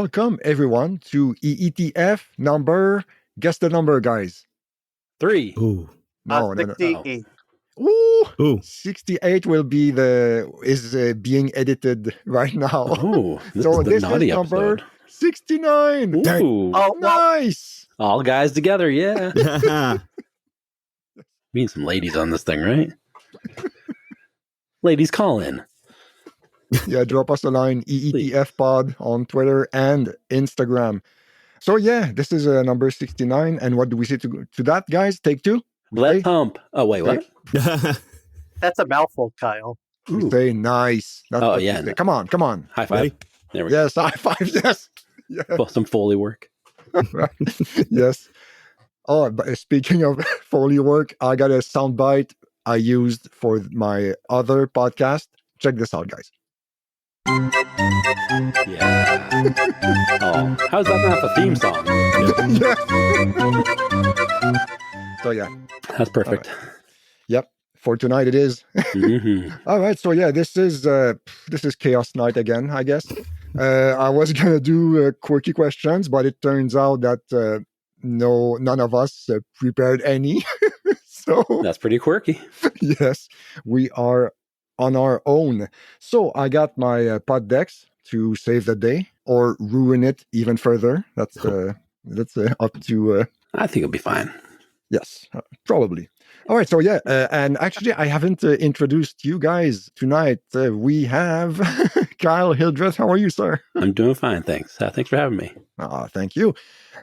welcome everyone to EETF number. Guess the number, guys. 3. Ooh. No. 68. Ooh. 68 will be being edited right now. Oh, this So is the this naughty is number episode. 69. Ooh. Oh, well, Nice. All guys together, yeah. Mean some ladies on this thing, right? Ladies, call in. Yeah, drop us a line, EETF pod on Twitter and Instagram. So yeah, this is number 69. And what do we say to that, guys? Take two? Let's hump. Oh, wait, what? that's a mouthful, Kyle. We say nice. That's Oh, what we yeah. say. Come on. High five. Ready? There we go. Yes, high five. Yes. Yes. Well, some Foley work. Yes. Oh, but speaking of Foley work, I got a soundbite I used for my other podcast. Check this out, guys. Yeah. Oh, how's that not the theme song? Yeah. So yeah, That's perfect. yep. For tonight it is. Mm-hmm. All right. So yeah, this is chaos night again, I guess. I was gonna do quirky questions, but it turns out that none of us prepared any. So That's pretty quirky. yes, we are on our own. So I got my pod decks to save the day or ruin it even further. That's up to I think it'll be fine. yes, probably. All right. So yeah, and actually I haven't introduced you guys tonight. We have Kyle Hildreth. How are you, sir? I'm doing fine, thanks. Thanks for having me. Thank you.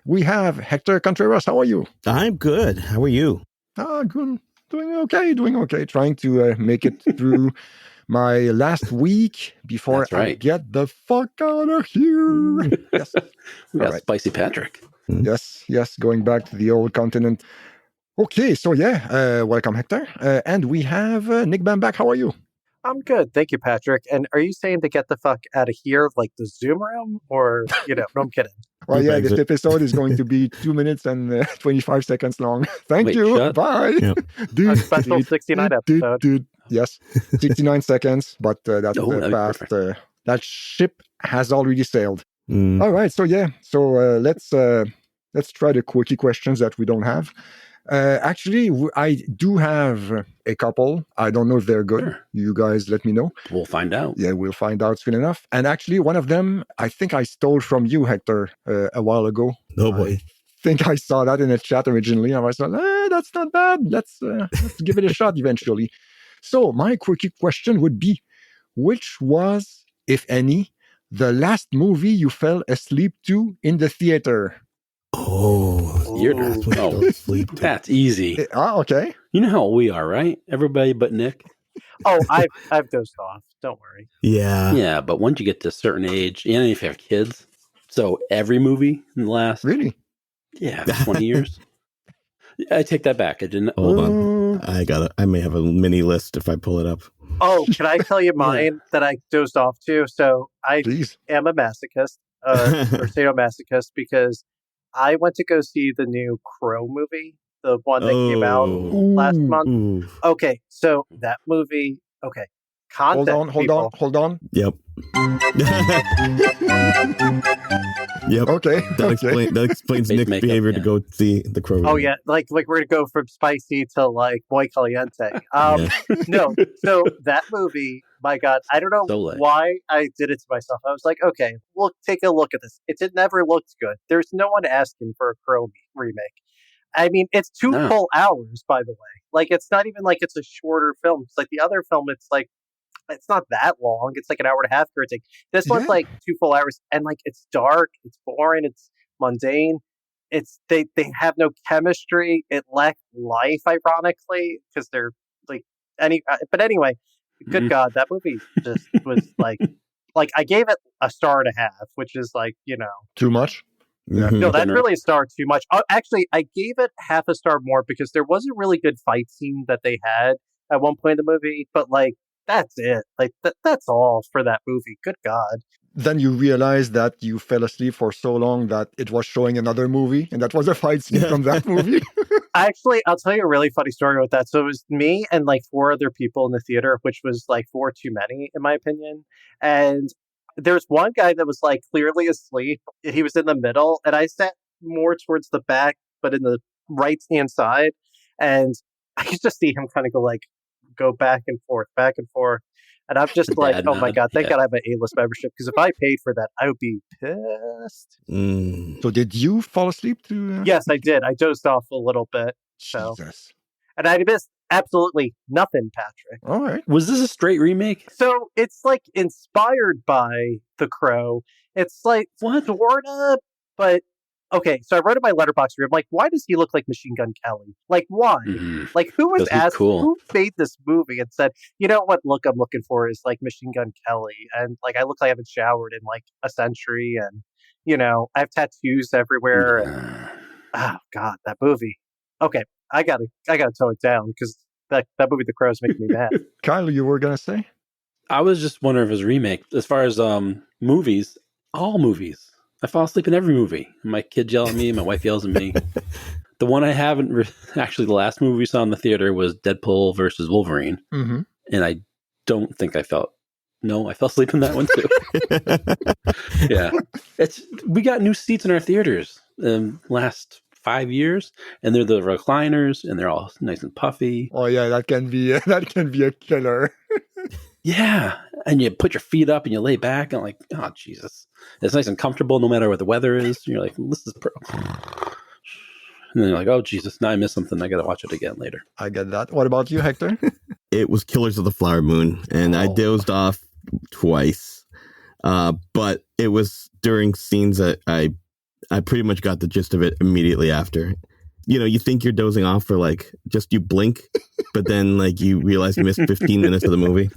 We have Hector Contreras. How are you? I'm good. How are you? Good. Doing okay. Trying to make it through my last week before That's right. I get the fuck out of here. Yes. We got All right. Spicy Patrick. Yes. Going back to the old continent. Okay, so yeah, welcome, Hector. And we have Nick Bamback. How are you? I'm good. Thank you, Patrick. And are you saying to get the fuck out of here, like the Zoom room? Or, no, I'm kidding. Well, yeah, this Exit. episode is going to be 2 minutes and 25 seconds long. Thank Wait, you. shut- Bye. Yep. A special 69 episode. Yes, 69 seconds, but that's Oh, that'd be past. perfect. That ship has already sailed. Mm. All right, so yeah, let's try the quickie questions that we don't have. Actually, I do have a couple. I don't know if they're good. Sure. You guys let me know. We'll find out. Yeah, we'll find out soon enough. And actually, one of them, I think I stole from you, Hector, a while ago. Oh boy. I think I saw that in a chat originally. I was like, that's not bad. Let's give it a shot eventually. So my quickie question would be, which was, if any, the last movie you fell asleep to in the theater? Oh, You're Ooh. what oh, those sleep to. that's easy. Okay. You know how we are, right? Everybody but Nick. Oh, I've dozed off. Don't worry. Yeah. Yeah, but once you get to a certain age, and if you have kids, so every movie in the last Really? 20 years. I take that back. I didn't. Hold on. I may have a mini list if I pull it up. Oh, can I tell you mine that I dozed off to? So I Please. am a masochist, or sadomasochist, because I went to go see the new Crow movie, the one that came out last month. Ooh. Okay, so that movie, okay. Hold Content, on. Yep. Yep. Okay. That explains Face Nick's makeup, behavior to yeah. go see the Crow. Oh yeah, like we're gonna go from spicy to like muy caliente. Yeah. No, so that movie, my God, I don't know So late. why I did it to myself. I was like, okay, we'll take a look at this. It never looked good. There's no one asking for a Crow remake. I mean, it's 2 No. full hours, by the way. Like, it's not even like it's a shorter film. It's like the other film, it's like, it's not that long. It's like an hour and a half, give or take. This one's Yeah. like 2 full hours, and like it's dark, it's boring, it's mundane. It's they have no chemistry. It lacked life, ironically, because they're like but anyway, good Mhm. God, that movie just was like I gave it a star and a half, which is like, Too much? Mhm. no, that's Dinner. really a star too much. Actually, I gave it half a star more because there was a really good fight scene that they had at one point in the movie, but like that's it. Like that's all for that movie. Good God. Then you realize that you fell asleep for so long that it was showing another movie, and that was a fight scene from that movie. Actually, I'll tell you a really funny story with that. So it was me and like 4 other people in the theater, which was like 4 too many, in my opinion. And there's one guy that was like clearly asleep. He was in the middle, and I sat more towards the back, but in the right hand side, and I could just see him kind of go back and forth, and I'm just like, Dad oh my nod, god, thank yeah. God I have an A-list membership, because if I paid for that, I would be pissed. Mm. So did you fall asleep to? Yes, I did. I dozed off a little bit, so Jesus. and I missed absolutely nothing, Patrick. All right. Was this a straight remake? So it's like inspired by The Crow. It's like What? sorta, but okay. So I wrote in my letterbox review, I'm like, why does he look like Machine Gun Kelly? Like, why? Mhm. Like, who was 'Cause he's asked? cool. Who made this movie and said, you know what look I'm looking for is like Machine Gun Kelly, and like I look like I haven't showered in like a century, and I have tattoos everywhere. And, oh God, that movie. Okay, I gotta tone it down, because that movie, The Crow, is making me mad. Kyle, you were gonna say? I was just wondering if it was a remake. As far as movies, all movies. I fall asleep in every movie. My kids yell at me. My wife yells at me. The one I haven't actually, the last movie we saw in the theater was Deadpool versus Wolverine, Mm-hmm. and I don't think I fell asleep in that one too. Yeah, we got new seats in our theaters last 5 years, and they're the recliners, and they're all nice and puffy. Oh yeah, that can be a killer. Yeah, and you put your feet up and you lay back, and I'm like, oh Jesus, it's nice and comfortable no matter what the weather is. And you're like, this is and then you're like, oh Jesus, now I missed something. I got to watch it again later. I get that. What about you, Hector? It was Killers of the Flower Moon, and I Oh. dozed off twice. But it was during scenes that I pretty much got the gist of it immediately after. You think you're dozing off for like just you blink, but then like you realize you missed 15 minutes of the movie.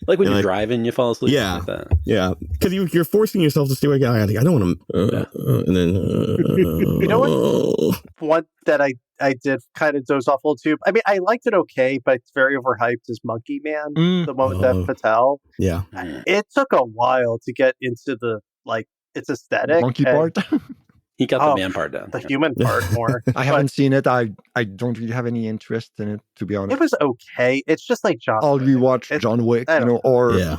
Like when And, you're like, driving, you fall asleep. yeah. Like that. Yeah, because you're forcing yourself to stay awake. I don't want to, and then You know what? One that I did kind of doze off a little too. I mean, I liked it okay, but it's very overhyped. Is Monkey Man, the one with Dev Patel? Yeah, It took a while to get into the its aesthetic. Monkey and part. He got the Oh, man part down. the Yeah. human part more. I haven't seen it. I don't really have any interest in it, to be honest. It was okay. It's just like John. I'll Wick. rewatch It's- John Wick, I don't or Yeah.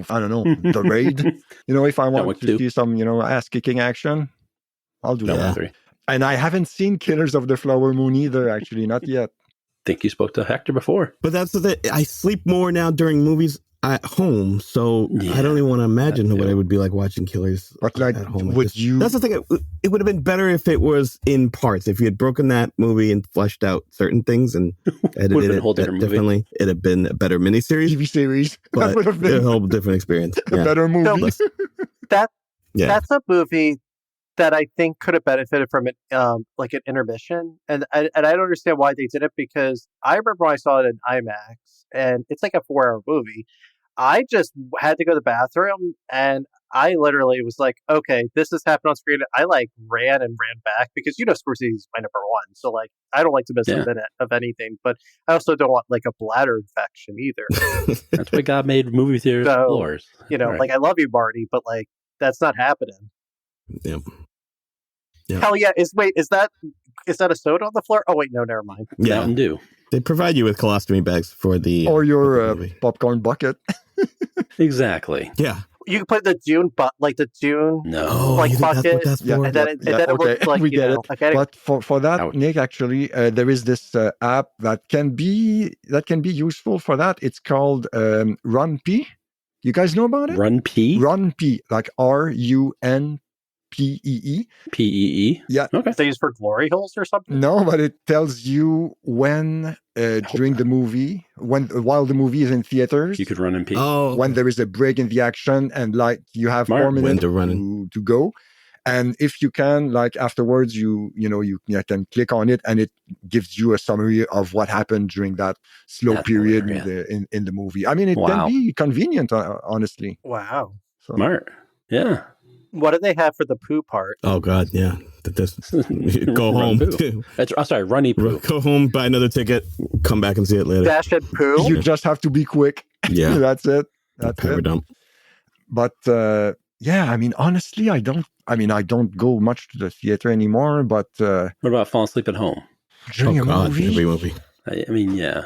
I don't know, The Raid. If I want Wick to 2. see some, ass-kicking action, I'll do That that. one three. And I haven't seen Killers of the Flower Moon either, actually, not yet. Think you spoke to Hector before. but that's the thing. I sleep more now during movies at home, so Yeah, I don't even want to imagine that what too. it would be like watching Killers But like, at home. would you? That's the thing. It would have been better if it was in parts. If you had broken that movie and fleshed out certain things and edited been a it, whole different movie. definitely it'd have been a better miniseries. TV series? That But would have a been whole different experience. a Yeah. better movie. Less- That yeah. That's a movie that I think could have benefited from it, like an intermission, and I don't understand why they did it, because I remember when I saw it in IMAX, and it's like a 4-hour movie. I just had to go to the bathroom, and I literally was like, okay, this has happened on screen. I ran back, because Scorsese's my number one, so I don't like to miss Yeah. a minute of anything, but I also don't want a bladder infection either. That's why God made movie theaters So, floors. Right. I love you, Marty, but that's not happening. Yep. Yeah. Hell yeah! Is that a soda on the floor? Oh wait, no, never mind. Yeah. Mountain Dew. They provide you with colostomy bags for the Or your movie. popcorn bucket. Exactly. Yeah. You can put the Dune, the Dune, No. Oh, you think that's bucket, what that's Yeah. for? and then it okay, looks like we get it. Okay, But for that, Ouch. Nick, actually, there is this app that can be useful for that. It's called Run P. You guys know about it? Run P? Run P, like RUNPEE. P-E-E? Yeah. Okay. they use for glory holes or something. No, but it tells you when during the movie, while the movie is in theaters, You could run in P. Oh, when there is a break in the action, and you have Smart. 4 minutes When to run to go. And if you can, afterwards, you can click on it, and it gives you a summary of what happened during that slow That's period hilarious. in the movie. I mean, it Wow. can be convenient, honestly. Wow. So, Smart. Yeah. What do they have for the poo part? oh God, yeah. Go Run home. Poo. Sorry, Runny Poo. Go home, buy another ticket, come back and see it later. Dash and poo. you just have to be quick. Yeah. That's it. That's Power it. dump. But yeah, I mean, honestly, I don't go much to the theater anymore. But What about falling asleep at home? during a movie, every movie. I mean, yeah.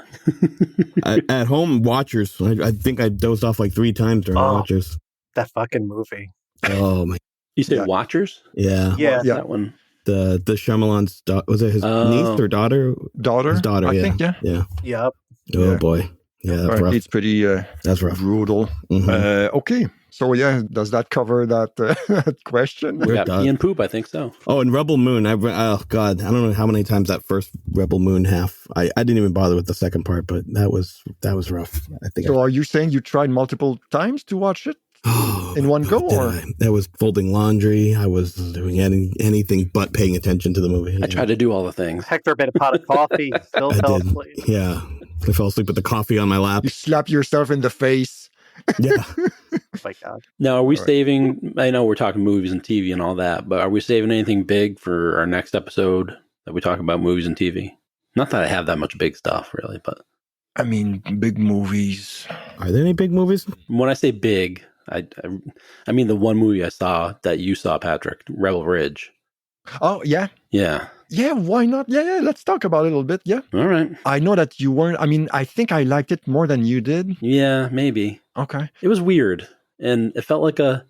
At home, Watchers. I think I dozed off 3 times during Oh. Watchers. That fucking movie. Oh my, You say Yeah. Watchers? yeah. Yeah. Yeah. That one. The Shyamalan's was it his Oh. niece or daughter? Daughter? His daughter, I yeah. think, yeah. Yeah. Yep. Oh Yeah. boy. Yeah, that's Apparently rough. it's pretty That's rough. brutal. Mhm. Okay. So, yeah, does that cover that that question? We We're got done. Ian Poop, I think so. Oh, and Rebel Moon. Oh God, I don't know how many times that first Rebel Moon half. I didn't even bother with the second part, but that was rough. I think. So, are you saying you tried multiple times to watch it in one go, or? I was folding laundry. I was doing anything but paying attention to the movie. I tried to do all the things. Hector made a pot of coffee. Still I fell did. asleep. Yeah, I fell asleep with the coffee on my lap. You slap yourself in the face. Yeah. Oh my God. Now, are we All right. saving? I know we're talking movies and TV and all that, but are we saving anything big for our next episode that we talk about movies and TV? Not that I have that much big stuff, really, but I mean, big movies. Are there any big movies? when I say big, I mean the one movie I saw that you saw, Patrick, Rebel Ridge. Oh, yeah. Yeah. Yeah, why not? Yeah, let's talk about it a little bit. Yeah. All right. I know that you weren't, I mean, I think I liked it more than you did. Yeah, maybe. Okay. It was weird, and it felt like a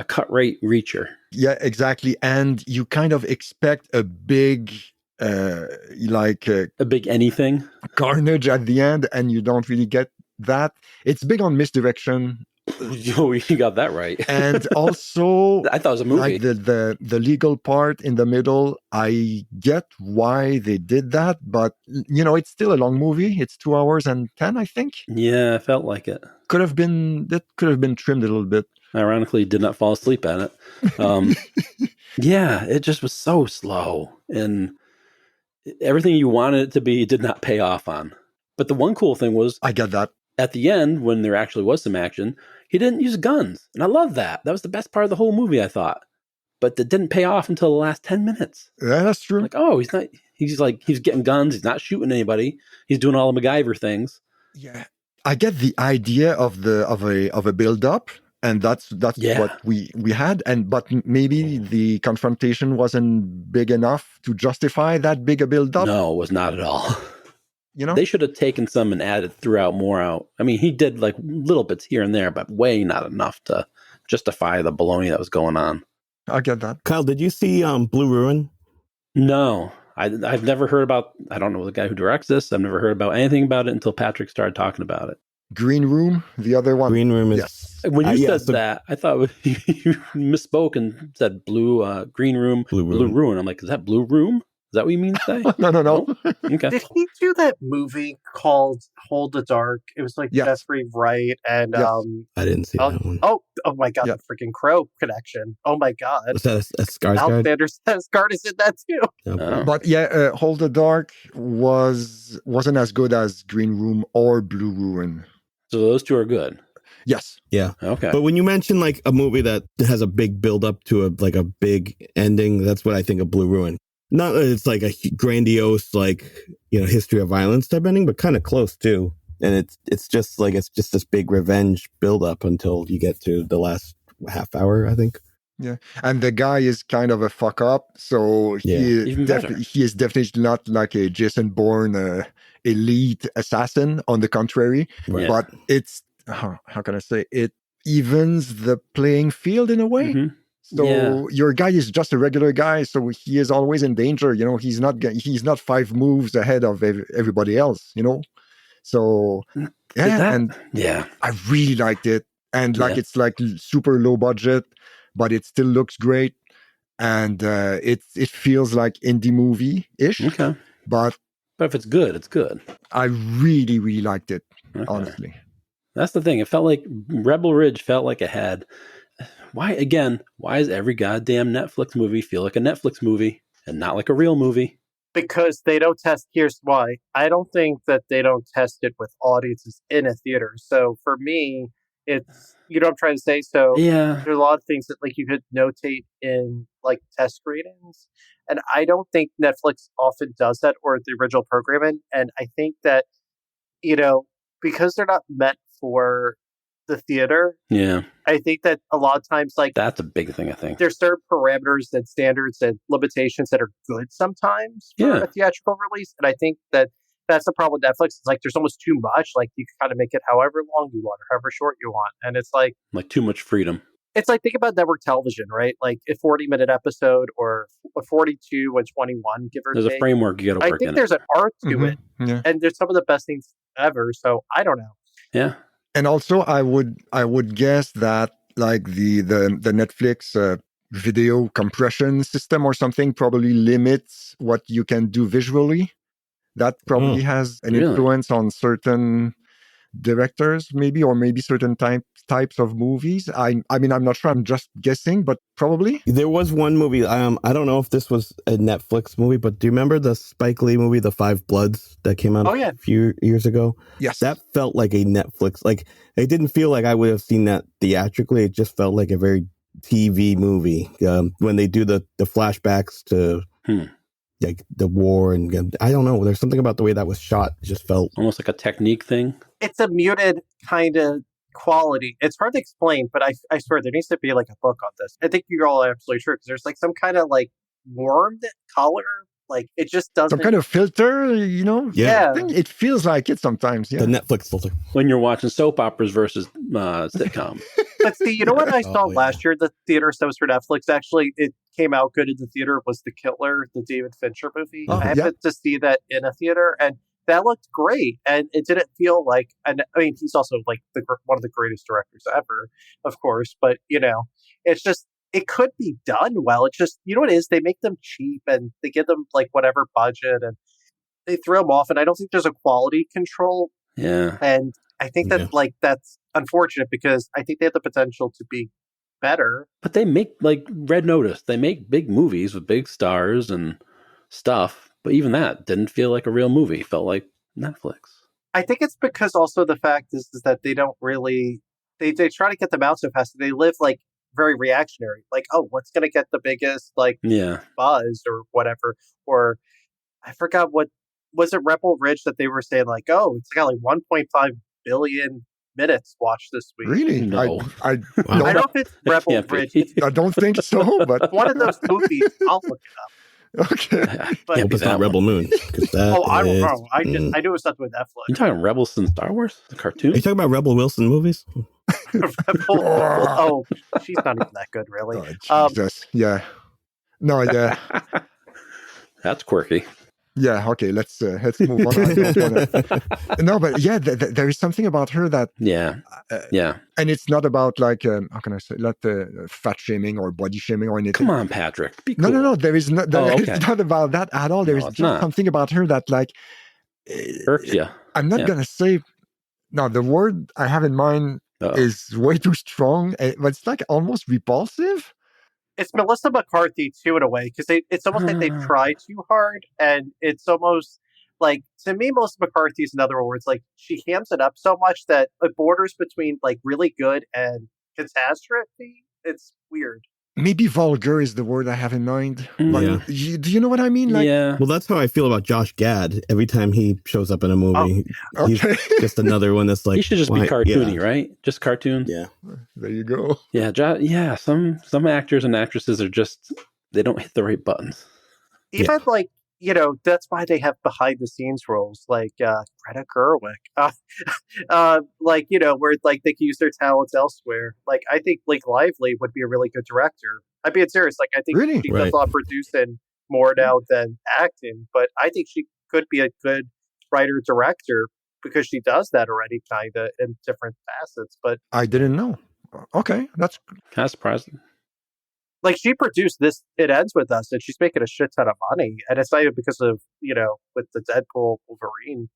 cut rate reacher. Yeah, exactly. And you kind of expect a big, like, A big anything. carnage at the end, and you don't really get that. It's big on misdirection. You got that right. And also, I thought it was a movie. like the legal part in the middle, I get why they did that, but it's still a long movie. It's 2 hours and 10, I think. Yeah, I felt like it. Could have been trimmed a little bit. Ironically, did not fall asleep at it. Yeah, it just was so slow, and everything you wanted it to be did not pay off on. But the one cool thing was, I get that. at the end, when there actually was some action, he didn't use guns. And I love that. That was the best part of the whole movie, I thought. But it didn't pay off until the last 10 minutes. Yeah, that's true. Like, oh, he's getting guns. He's not shooting anybody. He's doing all the MacGyver things. Yeah, I get the idea of a build up, and that's Yeah. what we had. But maybe the confrontation wasn't big enough to justify that big a build up. No, it was not at all. They should have taken some and added throughout more out. I mean, he did like little bits here and there, but way not enough to justify the baloney that was going on. I get that. Kyle, did you see Blue Ruin? No, I've never heard about. I don't know the guy who directs this. I've never heard about anything about it until Patrick started talking about it. Green Room, the other one. Green Room is. Yes. When you yeah, said that, I thought you misspoke and said Green Room, Blue Blue Ruin. Ruin. I'm like, is that Blue Room? Is that what you mean to say? No. Okay. Did he do that movie called Hold the Dark? It was like Yes. Jeffrey Wright and Yes. I didn't see that one. oh my God, Yeah. the freaking Crow connection. Oh my God. Was that a Skarsgård? Alexander Skarsgård is in that too. Okay. Oh. But yeah, Hold the Dark wasn't as good as Green Room or Blue Ruin. So those two are good. Yes. Yeah. Okay. But when you mention like a movie that has a big build up to a big ending, that's what I think of Blue Ruin. Not that it's like a grandiose history of violence type ending, but kind of close too. And it's just this big revenge build up until you get to the last half hour, I think. Yeah. And the guy is kind of a fuck up, so Even better. he is definitely not like a Jason Bourne elite assassin. On the contrary, Right. Yeah. but it's how can I say it evens the playing field in a way. Mhm. So Yeah. your guy is just a regular guy, so he is always in danger. He's not 5 moves ahead of everybody else. So and Yeah. I really liked it, and Yeah. it's like super low budget, but it still looks great, and it feels like indie movie ish. Okay. But But if it's good, it's good. I really really liked it, Okay. honestly. That's the thing. It felt like Rebel Ridge felt like it had. Why does every goddamn Netflix movie feel like a Netflix movie and not like a real movie? Because they don't test. Here's why. I don't think that they don't test it with audiences in a theater. So for me, it's, I'm trying to say, so Yeah. there's a lot of things that like you could notate in like test screenings. And I don't think Netflix often does that, or the original programming. And I think that, because they're not meant for the theater, Yeah. I think that a lot of times, like, That's a big thing, I think. there's certain parameters and standards and limitations that are good sometimes for Yeah. a theatrical release. And I think that that's the problem with Netflix. It's like there's almost too much. Like you can kind of make it however long you want or however short you want, and it's like Too much freedom. it's like think about network television, right? Like a 40-minute episode or a 42 and 21, give or There's take. a framework you got to I work think in. there's an art to it, Yeah. and there's some of the best things ever. So I don't know. Yeah. And also, I would guess that like the Netflix video compression system or something probably limits what you can do visually. That probably has an Really? influence on certain directors, maybe, or maybe certain types of movies. I mean, I'm not sure. I'm just guessing, but probably. There was one movie. I don't know if this was a Netflix movie, but do you remember the Spike Lee movie, The Five Bloods, that came out a few years ago? Yes. That felt like a Netflix. Like, it didn't feel like I would have seen that theatrically. It just felt like a very TV movie. When they do the flashbacks to like the war, and I don't know. There's something about the way that was shot. It just felt almost like a technique thing. It's a muted kind of quality. It's hard to explain, but I swear there needs to be like a book on this. I think you're all absolutely true because there's like some kind of like warmed color. Like it just doesn't. Some kind of filter, you know? Yeah. I think it feels like it sometimes. Yeah. the Netflix filter. When you're watching soap operas versus sitcom. But see, you know what I saw last year at the theater? So it was for Netflix. Actually, it came out good in the theater. Was The Killer, the David Fincher movie? I happened to see that in a theater, and that looked great. And it didn't feel like. And I mean, he's also like one of the greatest directors ever, of course. But you know, it's just. It could be done well. It's just, you know what it is? They make them cheap and they give them like whatever budget and they throw them off. And I don't think there's a quality control. Yeah. And I think that like that's unfortunate because I think they have the potential to be better. But they make like Red Notice. They make big movies with big stars and stuff. But even that didn't feel like a real movie. It felt like Netflix. I think it's because also the fact is that they don't really, they try to get them out so fast. They live like, very reactionary, like, oh, what's going to get the biggest like buzz or whatever, or I forgot what was it Rebel Ridge that they were saying like, oh, it's got like 1.5 billion minutes watched this week. Really? No. I don't know if it's Rebel Ridge. I don't think so, but one of those movies. I'll look it up. Okay. But Hope it's not Rebel Moon. I don't know. I knew it's something with Netflix. You talking Rebels in Star Wars, the cartoon? Are you talking about Rebel Wilson movies? Oh, she's not even that good, really. Oh, Jesus. Yeah. No, yeah. That's quirky. Yeah, okay, let's move on. No, but yeah, there is something about her that... Yeah. And it's not about like, how can I say, not fat shaming or body shaming or anything. Come on, Patrick. Be cool. No, there is not, it's not about that at all. There is just something about her that like... irks you. I'm not going to say... No, the word I have in mind is way too strong, but it's like almost repulsive. It's Melissa McCarthy too, in a way, because it's almost like they try too hard, and it's almost like, to me, Melissa McCarthy is another one where it's like she hams it up so much that it borders between like really good and catastrophe. It's weird. Maybe vulgar is the word I have in mind. But do you know what I mean? Like, Well, that's how I feel about Josh Gad. Every time he shows up in a movie, he's just another one that's like... He should just be cartoony, right? Just cartoon. Yeah. There you go. Yeah, some actors and actresses are just... They don't hit the right buttons. Even like, you know, that's why they have behind the scenes roles like Greta Gerwig. Like, you know, where like they can use their talents elsewhere. Like, I think Blake Lively would be a really good director. I'm being serious. Like, I think she does a lot of producing more now than acting, but I think she could be a good writer director because she does that already, kind of in different facets. But I didn't know. Okay, that's kind of surprising. Like, she produced this, It Ends With Us, and she's making a shit ton of money. And it's not even because of, you know, with the Deadpool Wolverine.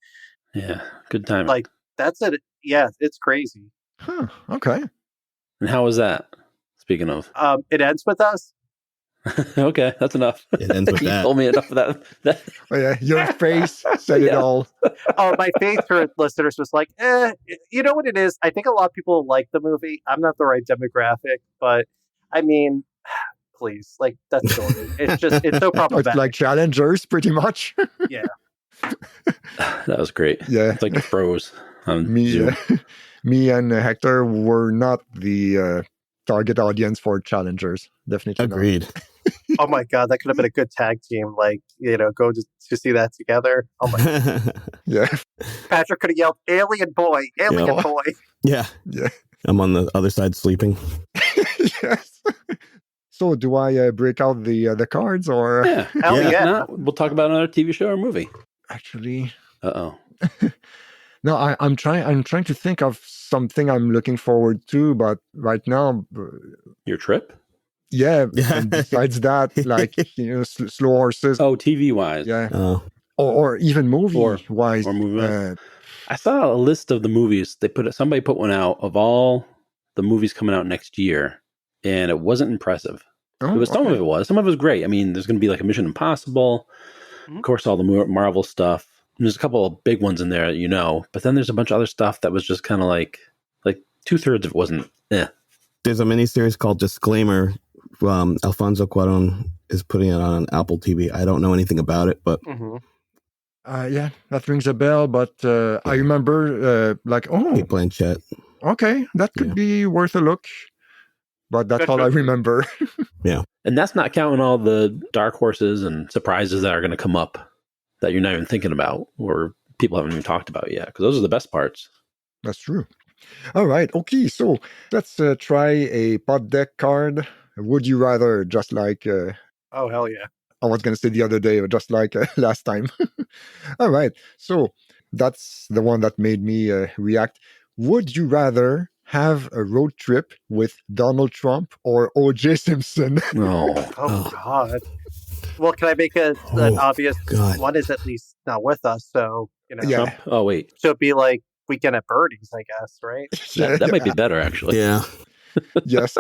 Yeah, good time. Like, that's it. Yeah, it's crazy. Huh, okay. And how was that? Speaking of. It Ends With Us? Okay, that's enough. It ends with You that. told me enough of that. Oh, yeah, your face said it all. Oh, my face for listeners was like, you know what it is? I think a lot of people like the movie. I'm not the right demographic, but I mean... Please, like, that's silly. It's just, it's so problematic. It's like Challengers, pretty much. Yeah. That was great. Yeah. It's like the pros. Me and Hector were not the target audience for Challengers. Definitely Agreed. Oh my god, that could have been a good tag team. Like, go to see that together. Oh my god. Yeah. Patrick could have yelled, "Alien boy, alien Yeah. boy." Yeah. Yeah. I'm on the other side sleeping. Yes. So do I break out the cards or Yeah. Hell Yeah. yeah. Not, we'll talk about another TV show or movie. actually? Uh-oh. No, I'm trying to think of something I'm looking forward to, but right now, Your trip? yeah. Yeah. And besides that, like slow horses, Oh, TV-wise. yeah, Oh, or even movie wise. Or movie-wise. I saw a list of the movies. Somebody put one out of all the movies coming out next year, and it wasn't impressive. Oh, It was some of okay. it was. Some of it was great. I mean, there's going to be like a Mission Impossible, Mhm. of course, all the Marvel stuff. And there's a couple of big ones in there, but then there's a bunch of other stuff that was just kind of like 2/3 of it wasn't. there's a miniseries called Disclaimer. Alfonso Cuarón is putting it on Apple TV. I don't know anything about it, but Mhm. Yeah, that rings a bell. But I remember, Kate Blanchett. okay, that could be worth a look. But that's Good all I show. remember. And that's not counting all the dark horses and surprises that are going to come up that you're not even thinking about or people haven't even talked about yet, because those are the best parts. That's true. All right. Okay. So let's try a pot deck card. Would you rather, just like Oh hell yeah. I was going to say the other day, but just like last time. All right. So that's the one that made me react. Would you rather have a road trip with Donald Trump or O.J. Simpson? Oh, Oh god. Well, can I make an Oh, obvious God. one is at least not with us, so Yeah. Trump. Oh, wait. So it'd be like Weekend at Bernie's, I guess, right? That might be better, actually. Yeah. Yes.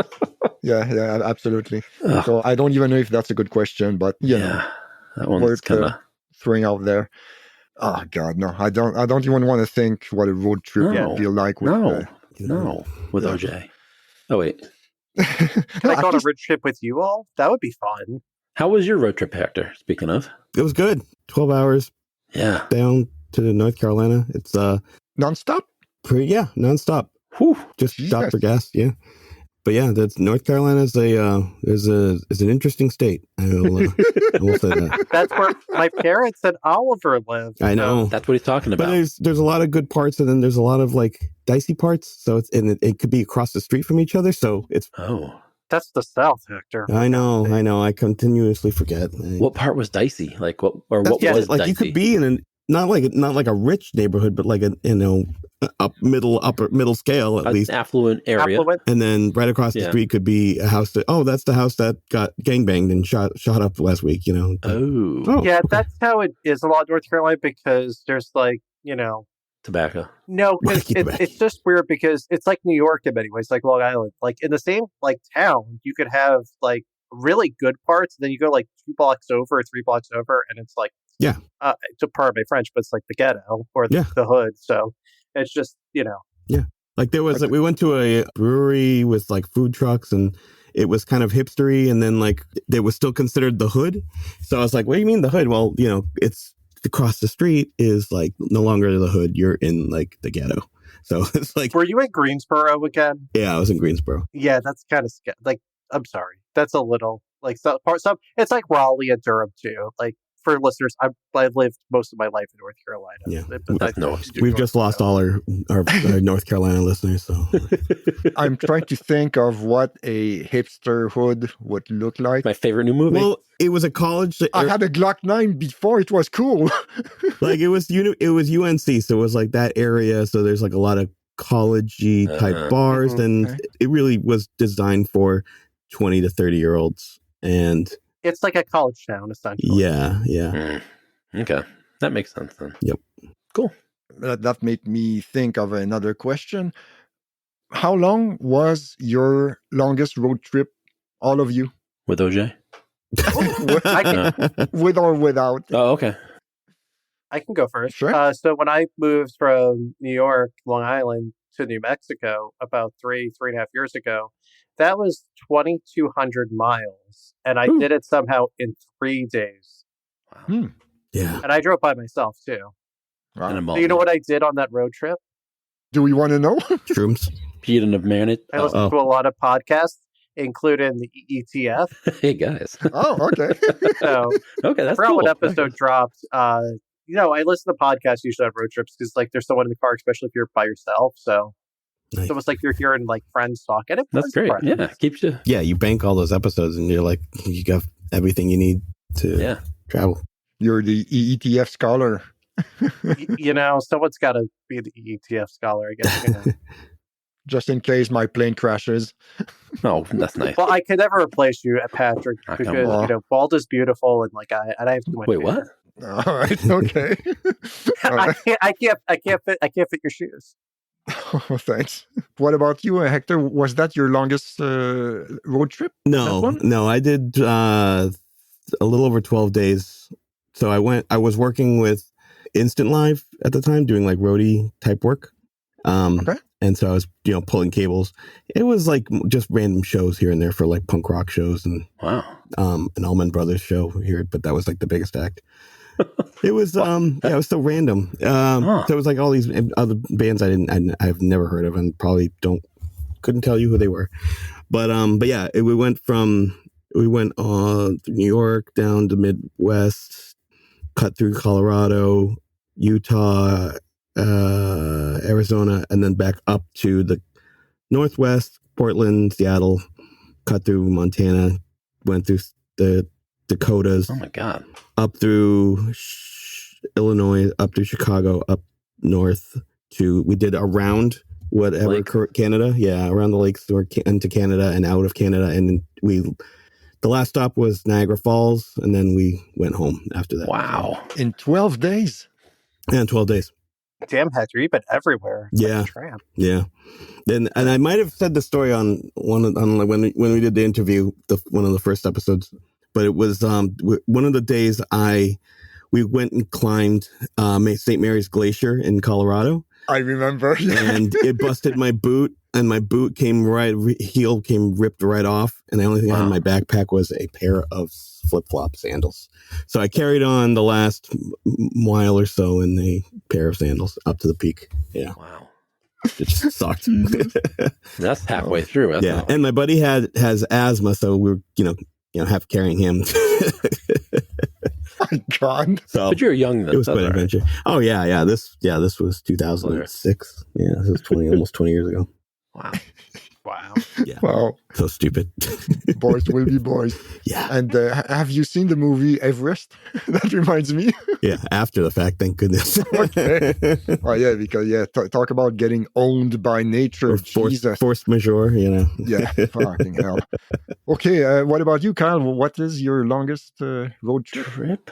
Yeah, absolutely. Ugh, So I don't even know if that's a good question, but yeah. That one's worth kind of. throwing out there. Oh God, no! I don't even want to think what a road trip No. would feel like. With, No. With yeah. OJ. Oh, wait. Can I go on a road trip with you all? That would be fun. How was your road trip, Hector? Speaking of. It was good. 12 hours Yeah. down to North Carolina. It's nonstop. nonstop. Whew. Just stop Jesus. for gas. Yeah. But yeah, that's North Carolina is an interesting state. I will say that. That's where my parents and Oliver live. I know. That's what he's talking But about. there's a lot of good parts, and then there's a lot of like dicey parts. So it could be across the street from each other. So it's. Oh. That's the South, Hector. I know. I continuously forget. What part was dicey? Like what That's was just, like dicey? you could be in not like a rich neighborhood, but like upper middle scale at An least. affluent area. Affluent. And then right across the Yeah. street could be a house that's the house that got gangbanged and shot up last week. Oh. Yeah, okay. that's how it is a lot in North Carolina because there's Tobacco. no, because Wacky tobacco. it's just weird because it's like New York in many ways, like Long Island. Like in the same like town, you could have like really good parts, and then you go like 2 blocks over or 3 blocks over, and it's like to pardon my French, but it's like the ghetto or the hood. So it's just Like there was we went to a brewery with like food trucks and it was kind of hipstery, and then like it was still considered the hood. So I was like, what do you mean the hood? Well, it's across the street is like no longer the hood. You're in like the ghetto. So it's like, Were you in Greensboro again? yeah, I was in Greensboro. Yeah, that's kind of like I'm sorry, that's a little like some. It's like Raleigh and Durham too. Like for listeners, I lived most of my life in North Carolina. Yeah. But No, We've just lost all our North Carolina listeners. So I'm trying to think of what a hipster hood would look like. My favorite new movie. well, it was a college. I had a Glock 9 before it was cool. Like it was UNC, so it was like that area. So there's like a lot of college-y type bars, Mhm. and Okay. it really was designed for 20 to 30-year-olds. And it's like a college town essentially. yeah. Okay. That makes sense then. That made me think of another question. How long was your longest road trip, all of you, With OJ? with or without? Oh, okay. I can go first. Sure. So when I moved from New York, Long Island to New Mexico about 3.5 years ago, that was 2,200 miles, and I Ooh. did it somehow in 3 days. Yeah. And I drove by myself too. Wow. And I'm So you know what I did on that road trip? Do we want to know? Shrooms. Peed in a marinade. I listened Oh. to a lot of podcasts, including the ETF. Hey guys. Oh, okay. So Okay, I that's forgot cool. what episode dropped. I listen to podcasts usually on road trips because like there's someone in the car, especially if you're by yourself. So Nice. it's almost like you're hearing like friends talk, and it That's was great. friends. Yeah, keeps you. Yeah, you bank all those episodes, and you're like, you got everything you need to travel. You're the ETF scholar. Someone's got to be the ETF scholar, I guess. Just in case my plane crashes. Oh, that's nice. Well, I could never replace you, Patrick, Knock on because wood. Bald is beautiful, and like I have too much. Wait, what? All right. Okay. All right. I can't fit your shoes. Oh, thanks. What about you, Hector? Was that your longest road trip? That No, one? no, I did a little over 12 days. So I was working with Instant Live at the time, doing like roadie type work. Okay. And so I was, pulling cables. It was like just random shows here and there for like punk rock shows and Wow. an Allman Brothers show here, but that was like the biggest act. It was it was so random. So it was like all these other bands I've never heard of and probably couldn't tell you who they were. But yeah, we went through New York down to Midwest, cut through Colorado, Utah, Arizona, and then back up to the Northwest, Portland, Seattle, cut through Montana, went through the Dakotas. Oh my God. Up through Illinois, up through Chicago, up north we did around Canada. Yeah, around the lakes into Canada and out of Canada. And the last stop was Niagara Falls, and then we went home after that. Wow. In 12 days? Yeah, 12 days. Damn, Hector, you've been everywhere. Yeah. Like a tramp. Yeah. And I might have said the story on when we did the interview, one of the first episodes, but it was one of the days we went and climbed St. Mary's Glacier in Colorado. I remember. And it busted my boot, and my boot heel came ripped right off, and the only thing I had in my backpack was a pair of flip-flop sandals. So I carried on the last mile or so in a pair of sandals up to the peak. Yeah. Wow. It just sucked. That's halfway through. That's Yeah. And my buddy has asthma, so we're half carrying him. My God. So but you're young then. it was quite an adventure. Oh yeah. This was 2006. Yeah, this was almost 20 years ago. Wow. Wow. Yeah. Wow. So stupid. Boys will be boys. Yeah. And have you seen the movie Everest? That reminds me. Yeah. After the fact, thank goodness. Okay. Oh yeah, because talk about getting owned by nature. Or Jesus. force majeure, Yeah, fucking hell. Okay, what about you, Kyle? What is your longest road trip?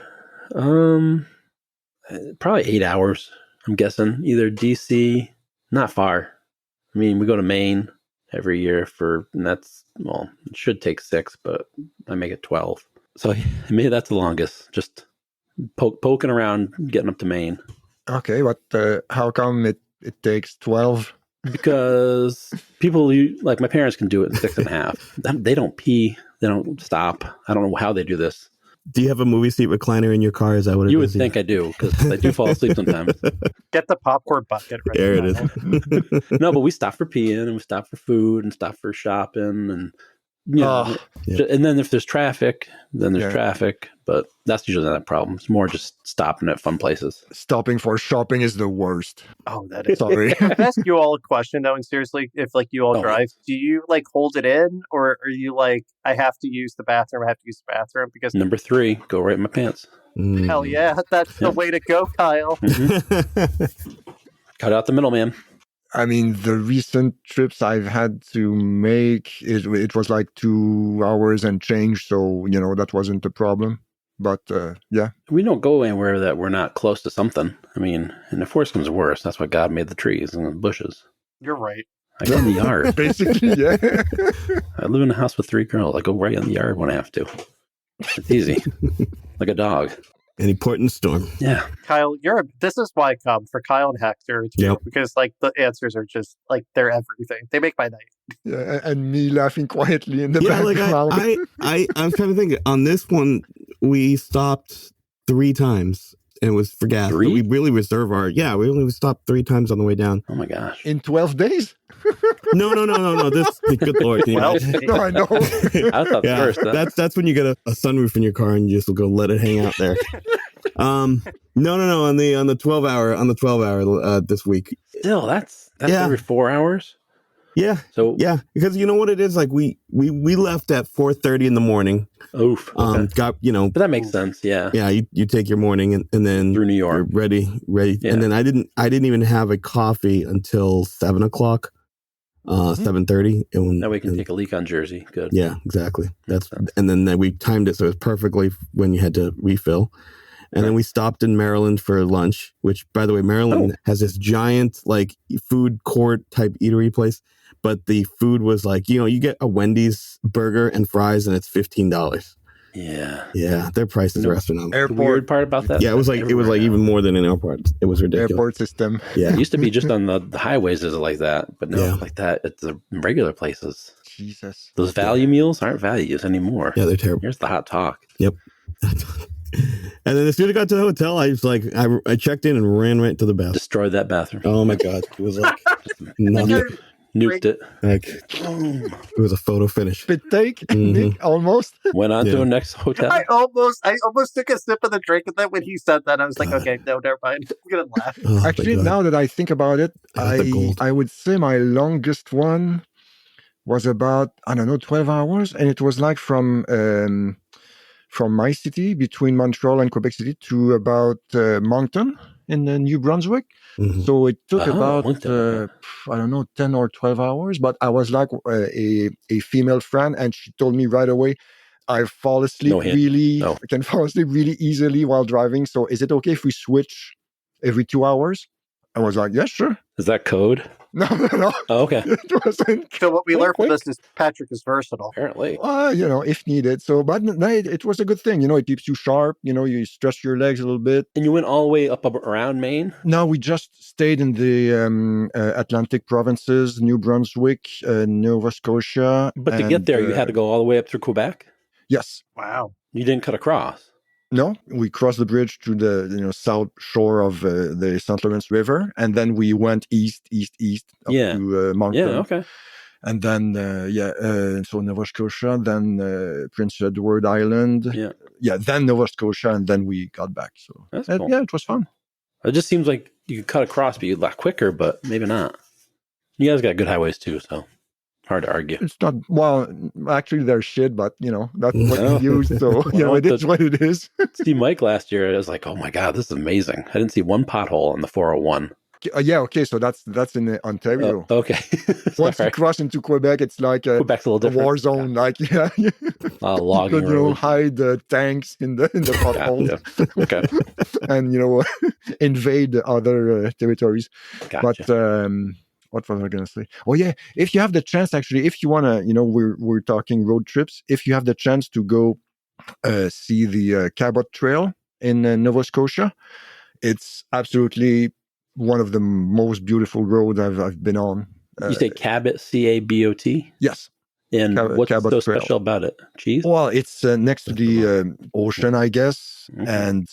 Probably 8 hours, I'm guessing. Either DC, not far. I mean, we go to Maine every year it should take 6, but I make it 12. So maybe that's the longest. Just poking around, getting up to Maine. Okay, but how come it takes 12? Because people like my parents can do it in 6.5. They don't pee. They don't stop. I don't know how they do this. Do you have a movie seat recliner in your car? Is that what it is? You would think I do, because I do fall asleep sometimes. Get the popcorn bucket right There it now. is. No, but we stop for peeing, and we stop for food, and stop for shopping, and Yeah. and then if there's traffic, then there's Yeah. traffic. But that's usually not a problem. It's more just stopping at fun places. Stopping for shopping is the worst. Oh, that is. Sorry. Can I ask you all a question though? And seriously, if like you all Oh. drive, do you like hold it in, or are you like, I have to use the bathroom? I have to use the bathroom because Number 3, go right in my pants. hell yeah, that's the way to go, Kyle. Cut out the middleman. I mean, the recent trips I've had to make, it was like 2 hours and change, so, that wasn't a problem. But, yeah. We don't go anywhere that we're not close to something. I mean, and if worse comes worse, that's why God made the trees and the bushes. You're right. I go in the yard. Basically, yeah. I live in a house with 3 girls. I go right in the yard when I have to. It's easy. Like a dog. Any port in the storm. Yeah. Kyle, this is why I come for Kyle and Hector. Yep. Because like the answers are just like they're everything. They make my night. Yeah, and me laughing quietly in the Yeah, like background. I'm trying to think. On this one, we stopped 3 times. and it was for gas. But 3? we really reserve we only stopped 3 times on the way down. Oh my gosh. In 12 days? No. This, good Lord. Can you Well, imagine? No, I know. I thought Yeah, first. that's when you get a sunroof in your car and you just go let it hang out there. No. On the 12-hour this week. Still, that's every 4 hours. Yeah. So Because you know what it is, like we left at 4:30 in the morning. oof. Okay. Got But that makes sense. Yeah. yeah. You take your morning and then Through New York. you're ready. Yeah. And then I didn't even have a coffee until 7:00, 7:30. That way you can take a leak on Jersey. Good. Yeah, exactly. And then we timed it so it was perfectly when you had to refill. And then we stopped in Maryland for lunch, which, by the way, Maryland has this giant like food court type eatery place. But the food was like, you get a Wendy's burger and fries and it's $15. Yeah. Yeah, their prices are astronomical. The weird part about that. Yeah, it was like even more than an airport. It was ridiculous. Airport system. Yeah, It used to be just on the highways is like that, but now it's like that at the regular places. Jesus. Those value meals aren't values anymore. yeah, they're terrible. Here's the hot talk. Yep. And then as soon as I got to the hotel, I was like, I checked in and ran right to the bathroom. Destroyed that bathroom. Oh my god, it was like nothing. Nuked it. Like it was a photo finish. Spit take, Nick, almost. Went on to a next hotel. I almost took a sip of the drink, and then when he said that, I was like, okay, no, never mind. I'm gonna laugh. Oh, my Actually, God. now that I think about it, I got the gold. I would say my longest one was about 12 hours, and it was like from my city between Montreal and Quebec City to about Moncton in New Brunswick. Mhm. So it took about Moncton. 10 or 12 hours. But I was like a female friend, and she told me right away, I fall asleep No hint. I can fall asleep really easily while driving. So is it okay if we switch every 2 hours? I was like, yeah, sure. Is that code? No. Oh, okay. It wasn't. So what we learned from Quick. this is Patrick is versatile. Apparently. If needed. So, but no, it was a good thing. It keeps you sharp. You stretch your legs a little bit. And you went all the way up around Maine? No, we just stayed in the Atlantic provinces, New Brunswick, Nova Scotia. But to get there, you had to go all the way up through Quebec? Yes. Wow. You didn't cut across? No, we crossed the bridge to the south shore of the St. Lawrence River, and then we went east up to Moncton. Yeah, okay. And then, so Nova Scotia, then Prince Edward Island. Yeah, then Nova Scotia, and then we got back. So, That's cool. Yeah, it was fun. It just seems like you could cut across, but you'd lot quicker, but maybe not. You guys got good highways too, so hard to argue. It's not, well, actually, they're shit, but, that's what we use. So, it is what it is. See Mike last year, I was like, oh my God, this is amazing. I didn't see one pothole on the 401. Okay, so that's in Ontario. Okay. Once you cross into Quebec, it's like Quebec's a little a different. war zone. Like, Logging you could, road. hide tanks in the potholes. Okay. And, invade other territories. Gotcha. But what was I going to say? Oh, yeah. If you have the chance, actually, if you want to, we're talking road trips. If you have the chance to go see the Cabot Trail in Nova Scotia, it's absolutely one of the most beautiful roads I've been on. You say Cabot, C-A-B-O-T? Yes. And what's Cabot so Trail. Special about it? Cheese? Well, it's next to the ocean, I guess, Okay. and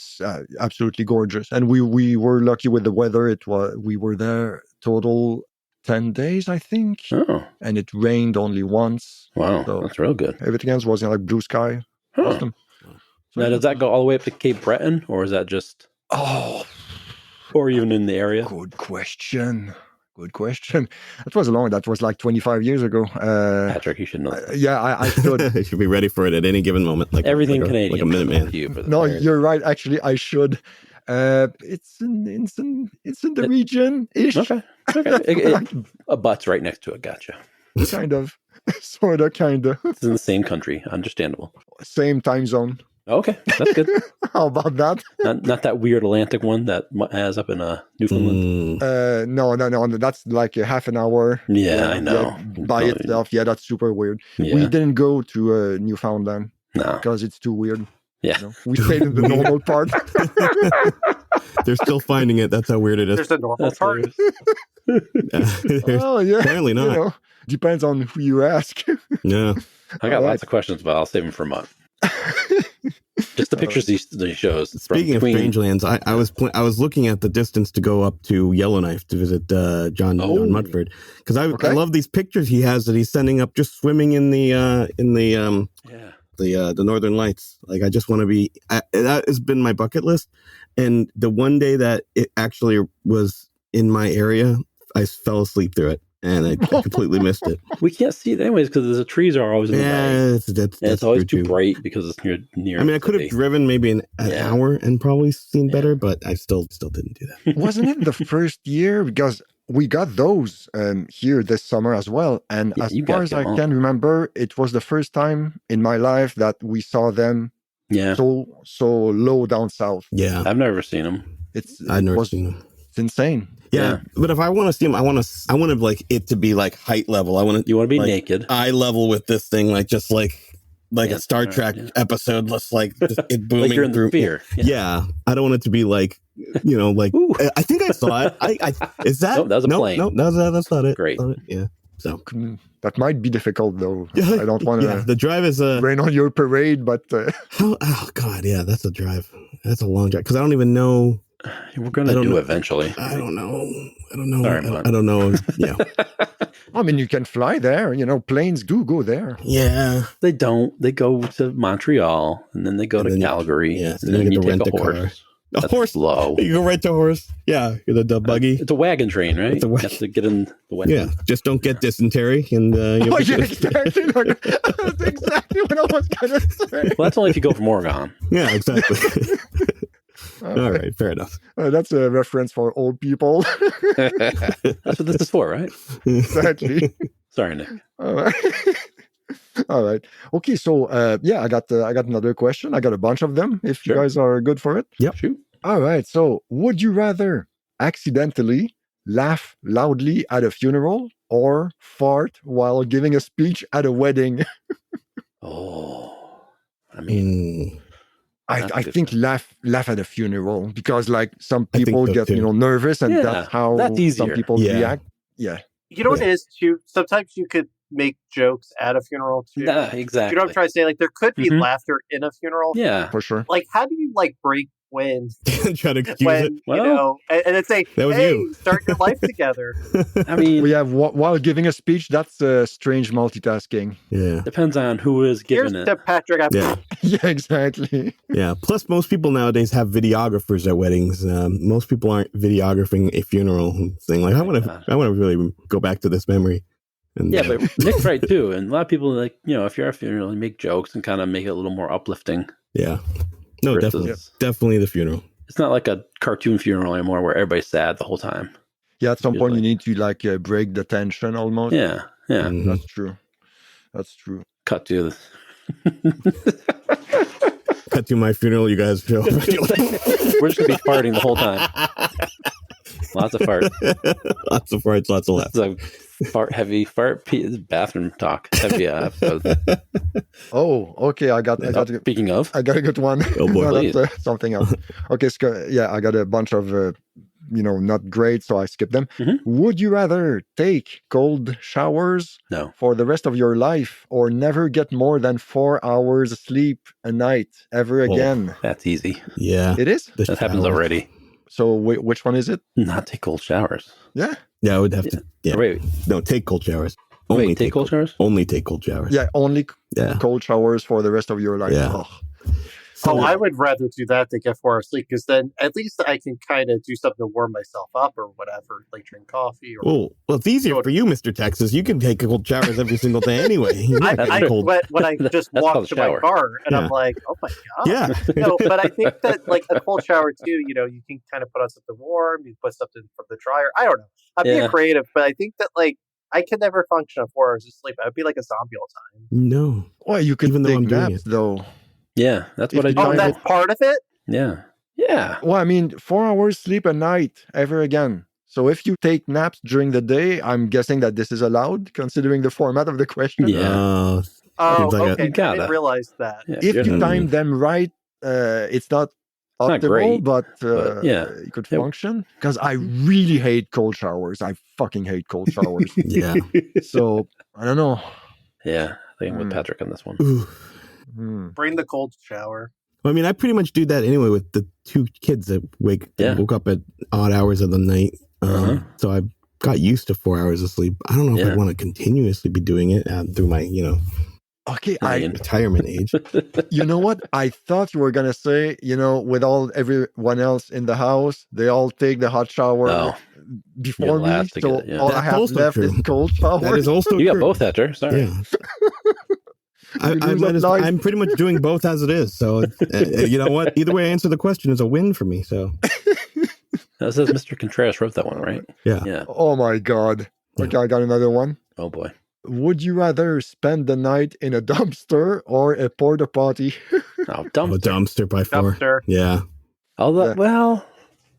absolutely gorgeous. And we were lucky with the weather. We were there total 10 days, I think, Oh, and it rained only once. wow. So That's real good. everything else was like blue sky. Huh. Awesome. Now, does that go all the way up to Cape Breton, or is that just, Oh, or even in the area? good question. That was like 25 years ago. Patrick, you should know. That. I should. You should be ready for it at any given moment. Like Everything like Canadian. like a minute man. to you for the No, fires. you're right. Actually, I should. It's in the region ish. Okay. It abuts right next to it. Gotcha. Kind of, sorta, kinda. It's in the same country. Understandable. Same time zone. Okay, that's good. How about that? not that weird Atlantic one that has up in Newfoundland. Mm. No. That's like a half an hour. Yeah, I know. By itself, yeah, that's super weird. Yeah. We didn't go to Newfoundland No. because it's too weird. Yeah. We stayed in the normal part. They're still finding it. That's how weird it is. There's a normal That's part. There's- Yeah. apparently not. Depends on who you ask. Yeah. I got lots of questions, but I'll save them for a month. Just the pictures he shows. from Speaking of between- Strangelands, I was looking at the distance to go up to Yellowknife to visit John Mudford, because I love these pictures he has that he's sending up just swimming in the Northern Lights. Like, I just want to be. That has been my bucket list, and the one day that it actually was in my area, I fell asleep through it, and I completely missed it. We can't see it anyways because the trees are always in the way. Yeah, And it's always too bright because it's near. I mean, I could have driven maybe an hour and probably seen better, but I still didn't do that. Wasn't it the first year? Because we got those here this summer as well. And Yeah, as you far got as them I all. can remember, it was the first time in my life that we saw them Yeah, so low down south. Yeah, I've never seen them. I've never seen them. It's insane. Yeah, but if I want to see them, I want to like it to be like height level. You want to be like, naked, eye level with this thing, like just like a Star Trek episode. Let's like just it booming like you're in through. the sphere. Yeah, I don't want it to be like like Ooh. I think I saw it. I is that Nope, that was a plane. No, that's not it. Great. That's not it. Yeah. So That might be difficult, though. I don't want to the drive is rain on your parade, but oh god, yeah, that's a drive. That's a long drive because I don't even know. We're gonna do it eventually. I don't know. Sorry, I don't know. Yeah. I mean, you can fly there. Planes do go there. Yeah. They don't. They go to Montreal and then they go to Calgary. Yeah. So and then you you get to take rent a a car. horse. A That's horse. low. You go right to horse. Yeah. The buggy. It's a wagon train, right? It's a You have to get in the wagon. Yeah. Just don't get dysentery and you'll Oh, be yeah, good. exactly. That's exactly what I was going to say. Well, that's only if you go from Oregon. Yeah, exactly. All right, fair enough. That's a reference for old people. That's what this is for, right? Exactly. Sorry, Nick. All right. All right. Okay. So, I got another question. I got a bunch of them. If you Sure. guys are good for it. Yep. Shoot. All right. So, would you rather accidentally laugh loudly at a funeral or fart while giving a speech at a wedding? Oh, I mean, Mm, That's I good think laugh at a funeral because like some I think people so, get too. nervous and Yeah, that's how that's some easier. people Yeah. react. Yeah. You know what it is too? Sometimes you could make jokes at a funeral too. nah, You exactly. know what I'm trying to say? Like there could be Mhm. laughter in a funeral. Yeah. For sure. Like how do you like break wind try to excuse it. when Well, and then say, that was "Hey, you." start your life together." I mean, We have while giving a speech, that's strange multitasking. Yeah. depends on who is Here's giving to it. Patrick. Yeah. Yeah, exactly. Yeah. Plus, most people nowadays have videographers at weddings. Most people aren't videographing a funeral thing. Like, I want God. to really go back to this memory. And, Yeah, but Nick's right too. And a lot of people like, if you're at a funeral, you make jokes and kind of make it a little more uplifting. yeah. No, versus- definitely the funeral. It's not like a cartoon funeral anymore where everybody's sad the whole time. Yeah, at some point Usually. you need to like break the tension almost. Yeah, yeah. Mhm. That's true. That's true. Cut to Cut to my funeral, you guys feel. We're just gonna be farting the whole time. Lots of fart. Lots of farts, lots of laughs. It's a bathroom talk heavy episode. Oh, okay. I got Speaking of, a good one. Oh, boy. No, Please. that's something else. Okay, so, I got a bunch of, not great, so I skipped them. Mhm. Would you rather take cold showers no. for the rest of your life or never get more than 4 hours sleep a night ever Oh. again? That's easy. Yeah. It is? The That happens shower. already. So which one is it? Not take cold showers. Yeah. Yeah, I would have to. Yeah. Wait, No, take cold showers. Only take cold showers? Only take cold showers. Yeah, only Yeah. cold showers for the rest of your life. Yeah. Oh. Oh, So- I would rather do that than get 4 hours sleep because then at least I can kind of do something to warm myself up or whatever, like drink coffee or. Well, it's easier for you, Mr. Texas. You can take cold showers every single day anyway. You're not That's getting true. cold. when I just That's walk called a to my shower. car and Yeah. I'm like, oh my god. Yeah. No, but I think that like a cold shower too, you can kind of put on something warm, you put something from the dryer. I don't know. I'm Yeah. being creative, but I think that like I could never function on 4 hours of sleep. I'd be like a zombie all the time. No. Well, you could Even though take I'm doing naps though. Yeah, that's what If I you do. Oh, Time that's part of it? Yeah. Yeah. Well, I mean, 4 hours sleep a night ever again. So if you take naps during the day, I'm guessing that this is allowed, considering the format of the question. Yeah. Oh, Seems like okay. You I gotta. didn't realize that. Yeah, If you're you not- time them right, it's not not optimal, great, but, yeah. it could Yeah. function. Because I really hate cold showers. I fucking hate cold showers. Yeah. So I don't know. Yeah, I think I'm with Mm. Patrick on this one. Ooh. Bring the cold shower. I mean, I pretty much do that anyway with the 2 kids that woke up at odd hours of the night. So I got used to 4 hours of sleep. I don't know if I want to continuously be doing it through my, Okay, retirement age. You know what? I thought you were gonna say, with everyone else in the house, they all take the hot shower before me. So all I have left is cold shower. That is also you true. got both, Hector. Sorry. Yeah. I'm pretty much doing both as it is. So you know what? Either way I answer the question is a win for me. So That says Mr. Contreras wrote that one, right? Yeah. Oh my God. Okay, I got another one. Oh boy. Would you rather spend the night in a dumpster or a porta potty? Oh, dumpster. A dumpster by far. Dumpster. Yeah. Although, well,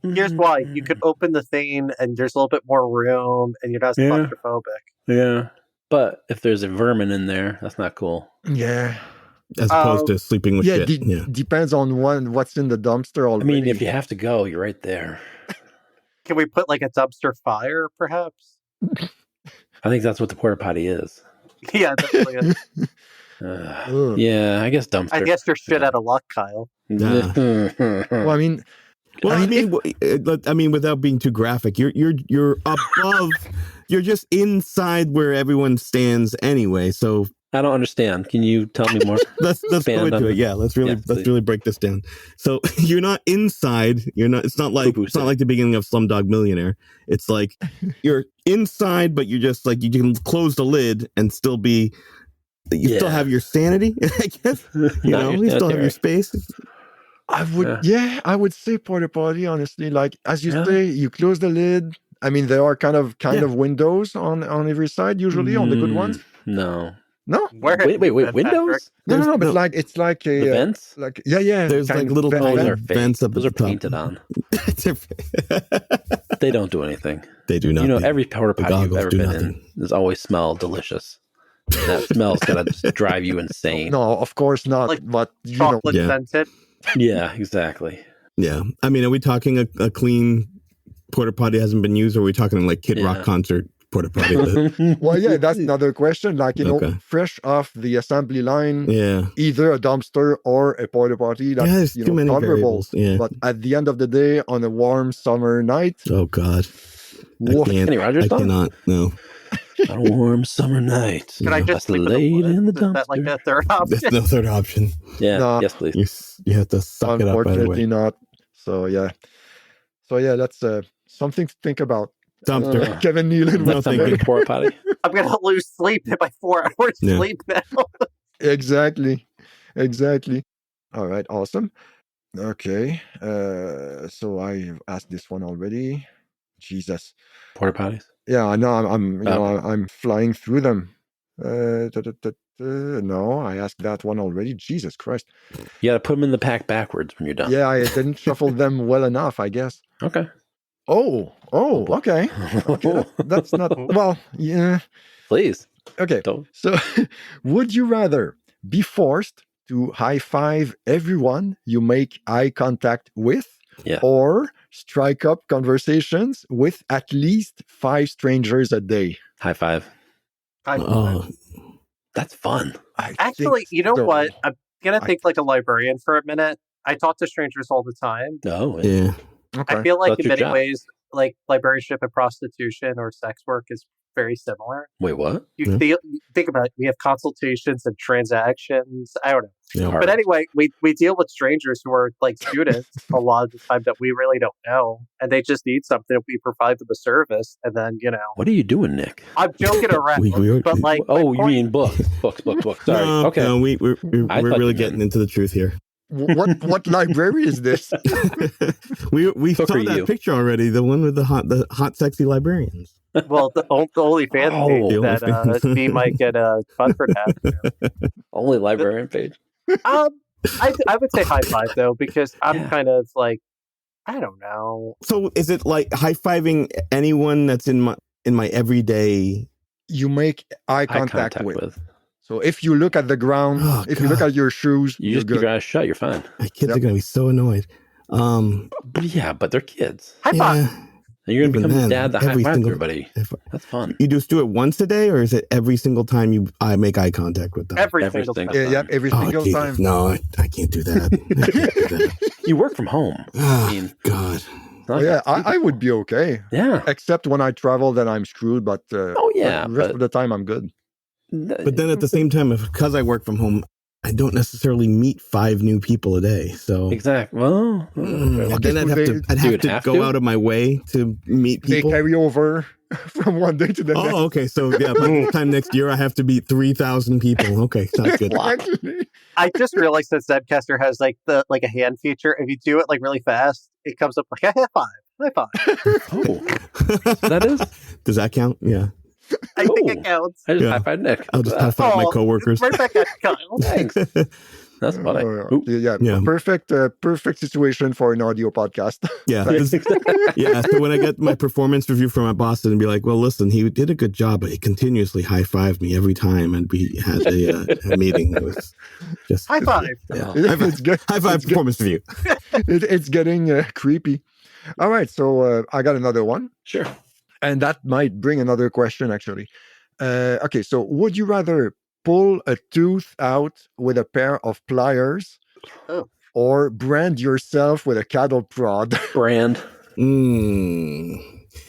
Here's why. You could open the thing and there's a little bit more room and you're not claustrophobic. Yeah. But if there's a vermin in there, that's not cool. Yeah. As opposed to sleeping with shit. Depends on what's in the dumpster already. I mean, if you have to go, you're right there. Can we put like a dumpster fire, perhaps? I think that's what the porta potty is. Yeah, definitely is. Yeah, I guess dumpster. I guess you're shit out of luck, Kyle. Well, I mean, without being too graphic, you're above. You're just inside where everyone stands anyway. So I don't understand. Can you tell me more? let's go into it. Yeah, let's really break this down. So you're not inside. It's not like the beginning of Slumdog Millionaire. It's like you're inside, but you're just like you can close the lid and still be. You still have your sanity, I guess. You still have your space. I would say porta potty. Honestly, like as you say, you close the lid. I mean, there are kind of windows on every side, usually on the good ones. No. Wait, windows? No, but like it's like a vents. There's like little vents up. Those are painted on. They don't do anything. They do nothing. Every porta potty you've ever been in has always smelled delicious. That smell's gonna just drive you insane. No, of course not. Like but chocolate scented. Yeah, exactly. Yeah, I mean, are we talking a clean porta potty hasn't been used, or are we talking like Kid Rock concert porta potty? Well, yeah, that's another question. Like fresh off the assembly line, either a dumpster or a porta potty. That's too many variables. Yeah, but at the end of the day, on a warm summer night, oh God, Kenny Rogers I cannot. No. On a warm summer night. Can I just laid in the dumpster? Is that like the third option? That's the third option. Yeah. No. Yes, please. You have to suck it up. Unfortunately, not. So yeah. That's something to think about. Dumpster. Kevin Nealon. That's not good porta potty. I'm gonna lose sleep in my 4 hours sleep now. Exactly. All right. Awesome. Okay. So I've asked this one already. Jesus. Porta potties. Yeah, I know. I'm flying through them. No, I asked that one already. Jesus Christ! You got to put them in the pack backwards when you're done. Yeah, I didn't shuffle them well enough, I guess. Okay. Oh, okay. That's not well. Yeah. Please. Okay. Don't. So, would you rather be forced to high five everyone you make eye contact with? Yeah. Or strike up conversations with at least 5 strangers a day. High five. That's fun. Actually, you know what? I'm going to think like a librarian for a minute. I talk to strangers all the time. Oh, yeah. Okay. I feel like That's in many your job. ways, like librarianship and prostitution or sex work is very similar. Wait, what? You think about it. We have consultations and transactions. I don't know. Yeah. But anyway, we deal with strangers who are like students a lot of the time that we really don't know. And they just need something. We provide them a service. And then, What are you doing, Nick? I'm joking around. But like, you mean books. Books. Sorry. Okay. No, we're really getting into the truth here. What library is this? we saw that picture already. The one with the hot sexy librarians. Well, the only fan page that we might get a fun for that. Only librarian page. I would say high five though, because I'm kind of like, I don't know. So is it like high fiving anyone that's in my everyday? You make eye contact with. So if you look at the ground, if you look at your shoes, you just keep your eyes shut. You're fine. My kids are gonna be so annoyed. But they're kids. High five. And you're going to Even become then, the dad that high every fives single- everybody. That's fun. You just do it once a day, or is it every single time I make eye contact with them? Every Every single single time. Yeah, every Oh, single Jesus, time. no, I can't do that. I can't do that. You work from home. Oh, I mean, God. it's not Oh, like yeah, that's I would be okay. Yeah. Except when I travel, then I'm screwed. But Oh, yeah, the rest but- of the time, I'm good. But then at the same time, because I work from home, I don't necessarily meet 5 new people a day. So Exactly. Well, and then I'd have They- to, I'd have You'd to have go to? out of my way to meet They people. carry over from one day to the next. Oh, okay. So yeah, by this time next year, I have to meet 3,000 people. Okay, sounds good. Exactly. I just realized that Zedcaster has like a hand feature. If you do it like really fast, it comes up like a high five. oh, that is. Does that count? Yeah. I think Oh. it counts. I just Yeah. high-fived Nick. I'll just high five my Oh, coworkers. Right back at Kyle. Thanks. That's funny. Ooh. Yeah, Yeah. perfect situation for an audio podcast. Yeah. Yeah. So when I get my performance review from my boss and be like, well, listen, he did a good job, but he continuously high-fived me every time and we had a meeting. It was just High five. Yeah. Oh. High five. It's good. High five It's, performance review. it's getting creepy. All right, so I got another one, Sure. and that might bring another question actually. Okay, so would you rather pull a tooth out with a pair of pliers, Oh. or brand yourself with a cattle prod? Brand.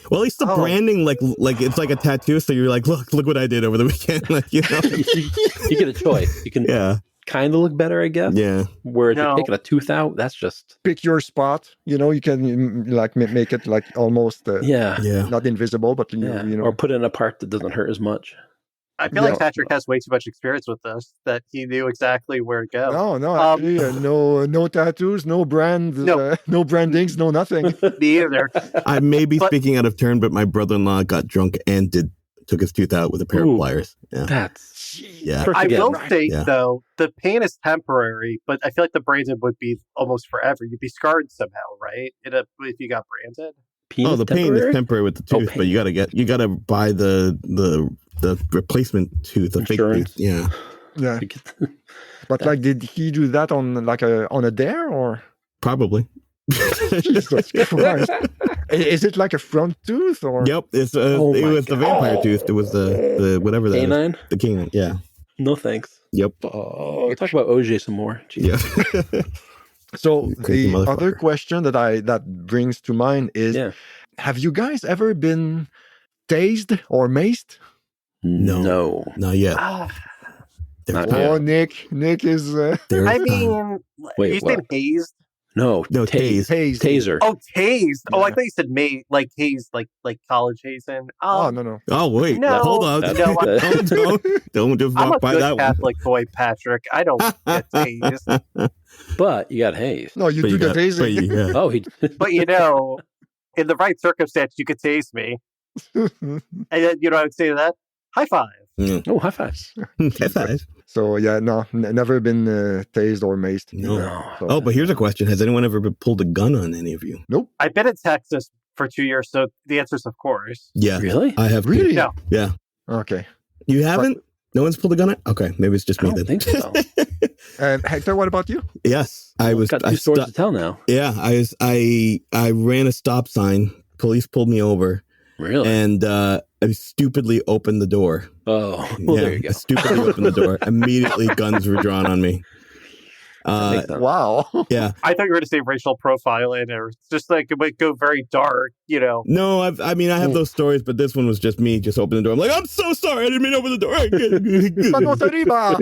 Well, at least the Oh. branding, like it's like a tattoo. So you're like, look what I did over the weekend. Like, you know, You get a choice. You can yeah, kind of look better, I guess. yeah. Whereas No. you're taking a tooth out, that's just Pick your spot. You know, you can like make it like almost yeah. not invisible, but you know. Or put it in a part that doesn't hurt as much. I feel Yeah. like Patrick has way too much experience with this that he knew exactly where to go. No, actually, no tattoos, no brands, No. no brandings, no nothing. Me either. I may be But- speaking out of turn, but my brother-in-law got drunk and took his tooth out with a pair Ooh. of pliers. Yeah, That's yeah. I again. will say Yeah. though, the pain is temporary, but I feel like the branded would be almost forever. You'd be scarred somehow, right? If you got branded. penis Oh, the pain temporary? is temporary with the Oh, tooth, but pain. you gotta buy the replacement tooth, the fake Insurance. tooth. Yeah. Yeah, but like, did he do that on a dare or? Probably. Jesus Christ! Is it like a front tooth or? Yep, it's Oh it my was the God. vampire tooth. It was the whatever that is. Canine? The canine. Yeah. No thanks. Yep. Oh, talk about OJ some more. Jeez. Yeah. So You crazy the other motherfucker. question that brings to mind is: Yeah. have you guys ever been tased or maced? No. Not yet. Ah, They're Not bad. yet. Oh, Nick is They're I bad. mean, Wait, you said what? hazed? No. No, Tase. tase. tased. Taser. Oh, tased. Oh, I Yeah. thought you said mate, like hazed, like college hazing. Oh no. Oh wait, No, hold on. That's- no, don't just I'm a walk by good that Catholic boy, Patrick. I don't get tased. one. But you got hazed. No, you But do you the got- but tasing. you- yeah. Oh, he. But you know, in the right circumstance, you could tase me. And then, you know what I would say to that? High five. Oh, high fives. High five. So yeah, no, never been tased or maced. No. So, Oh, but here's a question: has anyone ever pulled a gun on any of you? I've been in Texas for 2 years, so the answer is of course. Yeah, Really? I have. too. really? No. Yeah, Okay. you haven't. No one's pulled a gun on. Okay, maybe it's just I me don't then. think so. Hector, what about you? Yes, I was. Got I two stories sto- to tell now. yeah, I ran a stop sign. Police pulled me over, Really? and I stupidly opened the door. Oh, well, yeah, there you go. I stupidly opened the door. Immediately, guns were drawn on me. That makes sense. Wow. Yeah. I thought you were going to say racial profiling, or it's just like it would go very dark, you know. No, I mean, I have those stories, but this one was just me just opening the door. I'm like, I'm so sorry. I didn't mean to open the door. Vamos arriba.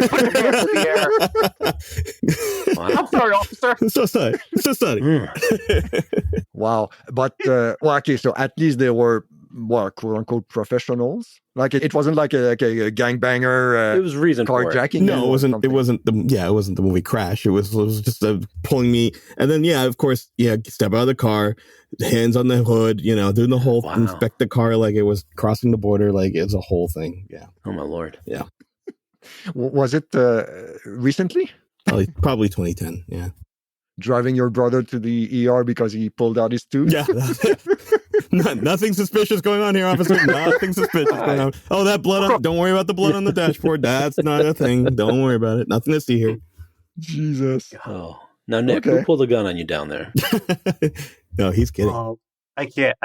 Put your hands in the air. Wow. I'm sorry, officer. I'm so sorry. I'm so sorry. Mm. Wow. But well, okay, so at least they were quote unquote professionals. Like it wasn't like a gangbanger It was reason for it. carjacking. No, or it wasn't. something. It wasn't the. Yeah, it wasn't the movie Crash. It was just pulling me, and then yeah, of course, yeah, step out of the car, hands on the hood, doing the whole Wow. inspect the car like it was crossing the border, like it's a whole thing. Yeah, Oh my lord. Was it recently? probably 2010. Yeah, Driving your brother to the ER because he pulled out his tooth? yeah. Nothing suspicious going on here, officer. Nothing suspicious going on. Oh, that blood on. Don't worry about the blood on the dashboard. That's not a thing. Don't worry about it. Nothing to see here. Jesus. Oh. Now, Nick, Okay. who pulled a gun on you down there? No, he's kidding. I can't.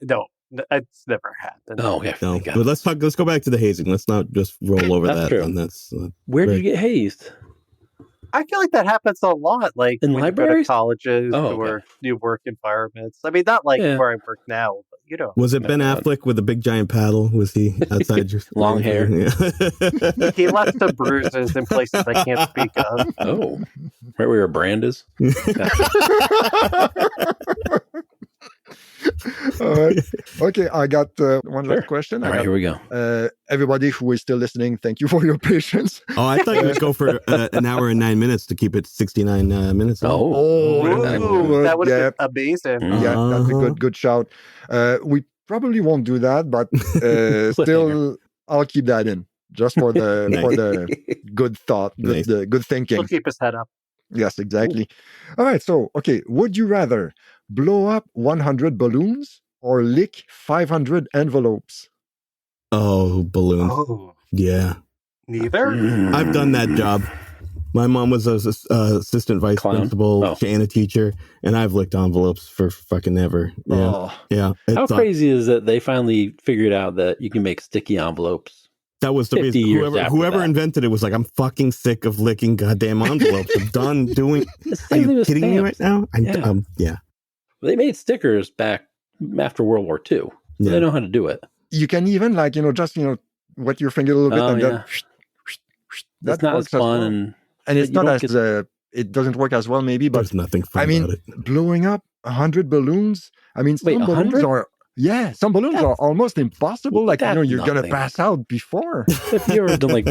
No, it's never happened. Oh, yeah. No, thank God. but let's go back to the hazing. Let's not just roll over That's that. true. And that's Where did very- you get hazed? I feel like that happens a lot, like In when you go libraries? to colleges Oh, or okay. new work environments. I mean, not like Yeah. where I work now, but you know, Was it Ben Affleck with a big giant paddle? Was he outside your Long hair. Yeah. he left some bruises in places I can't speak of. Oh, right where your brand is? All right. Okay, I got one Sure. last question. All right, here we go. Everybody who is still listening, thank you for your patience. Oh, I thought you would go for an hour and 9 minutes to keep it 69 minutes. Oh, Ooh, that would have yeah, been amazing. Mm. yeah, that's a Uh-huh. good shout. We probably won't do that, but still, I'll keep that in just for the good thought, Nice. good thinking. He'll keep his head up. Yes, exactly. All right. So, okay, would you rather blow up 100 balloons or lick 500 envelopes? Oh, balloons. Oh, Yeah. neither. Mm. I've done that job. My mom was an assistant vice Clown? principal Oh. and a teacher, and I've licked envelopes for fucking ever. Yeah. Oh, Yeah. How It's, crazy is that they finally figured out that you can make sticky envelopes? that was the 50 reason. years after Whoever that. invented it was like, I'm fucking sick of licking goddamn envelopes. I'm done doing. The Are same thing you with kidding me stamps. right now? Yeah. Yeah. They made stickers back after World War II. So Yeah. they know how to do it. you can even just wet your finger a little bit Oh, and yeah. then that It's not as works as fun, well. and it's you not don't as it doesn't work as well maybe, but There's nothing fun I mean, about it. blowing up 100 balloons. I mean, Wait, some balloons 100? are some balloons are That's- almost impossible. Like that's you're gonna nothing. pass out before if you ever done like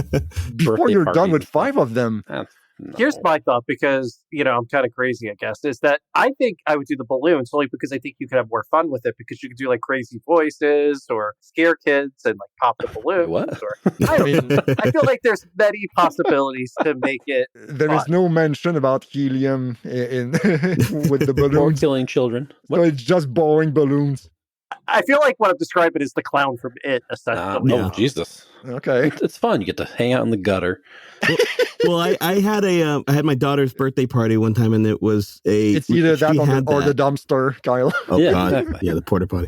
before birthday you're done parties with and stuff, 5 of them. that's no. Here's my thought, because I'm kind of crazy, I guess, is that I think I would do the balloons only because I think you could have more fun with it, because you could do like crazy voices or scare kids and like pop the balloons. What? Or I feel like there's many possibilities to make it. There is fun. no mention about helium in with the Or balloons. killing children. So What? it's just boring balloons. I feel like what I'm describing is the clown from It, essentially. Yeah. Oh, Jesus. Okay. It's fun. You get to hang out in the gutter. Well, I had I had my daughter's birthday party one time, and it was It's either that she or had the that. dumpster, Kyle. Oh Yeah, God, exactly. yeah, the porta potty.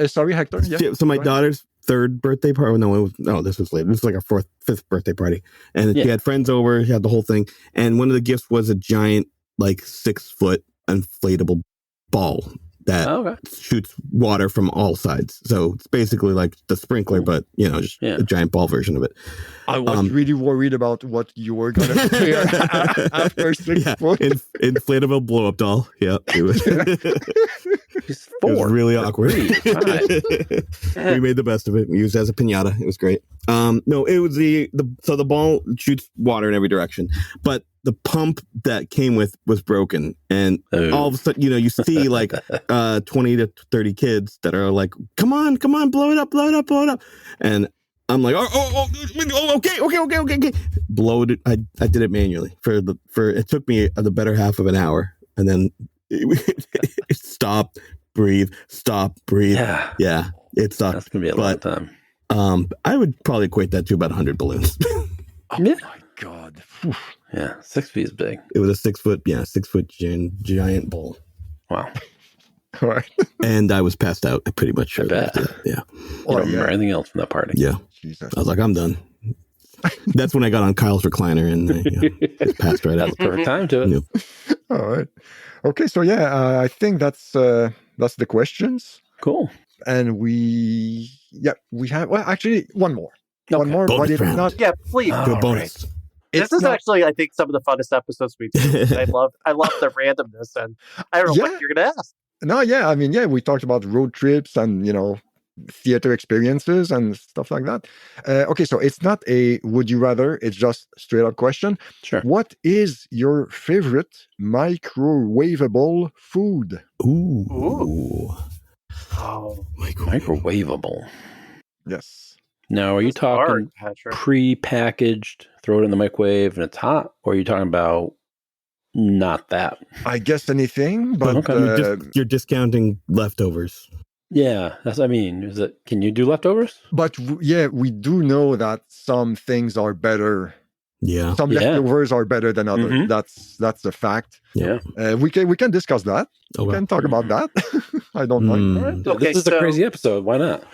Sorry, Hector. Yeah. So my go ahead. daughter's third birthday party. No, this was later. This was like our fifth birthday party, and she Yeah. had friends over. She had the whole thing, and one of the gifts was a giant, like 6-foot inflatable ball that Oh, okay. shoots water from all sides. So it's basically like the sprinkler, but just Yeah. a giant ball version of it. I was really worried about what you were going to say after 6 foot. Inflatable blow up doll. Yeah, it was. She's It was 4. really awkward. 3, 5. We made the best of it. We used it as a pinata. It was great. No, it was so the ball shoots water in every direction, but the pump that came with was broken, and Oh. all of a sudden, you see like 20 to 30 kids that are like, "Come on, blow it up, and I'm like, okay. Blow it. I did it manually for it took me the better half of an hour, and then stop, breathe. Yeah. It sucked. That's going to be a long time. I would probably equate that to about 100 balloons. Yeah. My God. Yeah. 6 feet is big. It was a 6-foot giant bowl. Wow. All right. And I was passed out pretty much I shortly bet. after. Yeah. You don't remember anything else from that party. Yeah. Jesus. I was like, I'm done. That's when I got on Kyle's recliner and just passed right out. That's the perfect time to it. Yeah. All right. Okay. So I think that's the questions, Cool. and we have actually one more. One Okay. more, Bonus but it's round. not. Yeah, please. Oh. Good All bonus. This It's is not- actually, I think, some of the funnest episodes we do. I love the randomness, and I don't know Yeah. what you're going to ask. No, yeah. I mean, we talked about road trips and theater experiences and stuff like that. Okay, so it's not a would you rather, it's just straight up question. Sure. What is your favorite microwavable food? Ooh. Oh, Microwavable. Yes. Now, are you that's hard, talking Patrick. pre-packaged, throw it in the microwave and it's hot? Or are you talking about not that? I guess anything, but Okay. You're discounting leftovers. Yeah, that's what I mean. Can you do leftovers? we do know that some things are better Yeah. Some leftovers are better than others. Mhm. That's a fact. Yeah. We can discuss that. Oh, We well. can talk about that. I don't mind. All right. Okay, This is a so- crazy episode. Why not?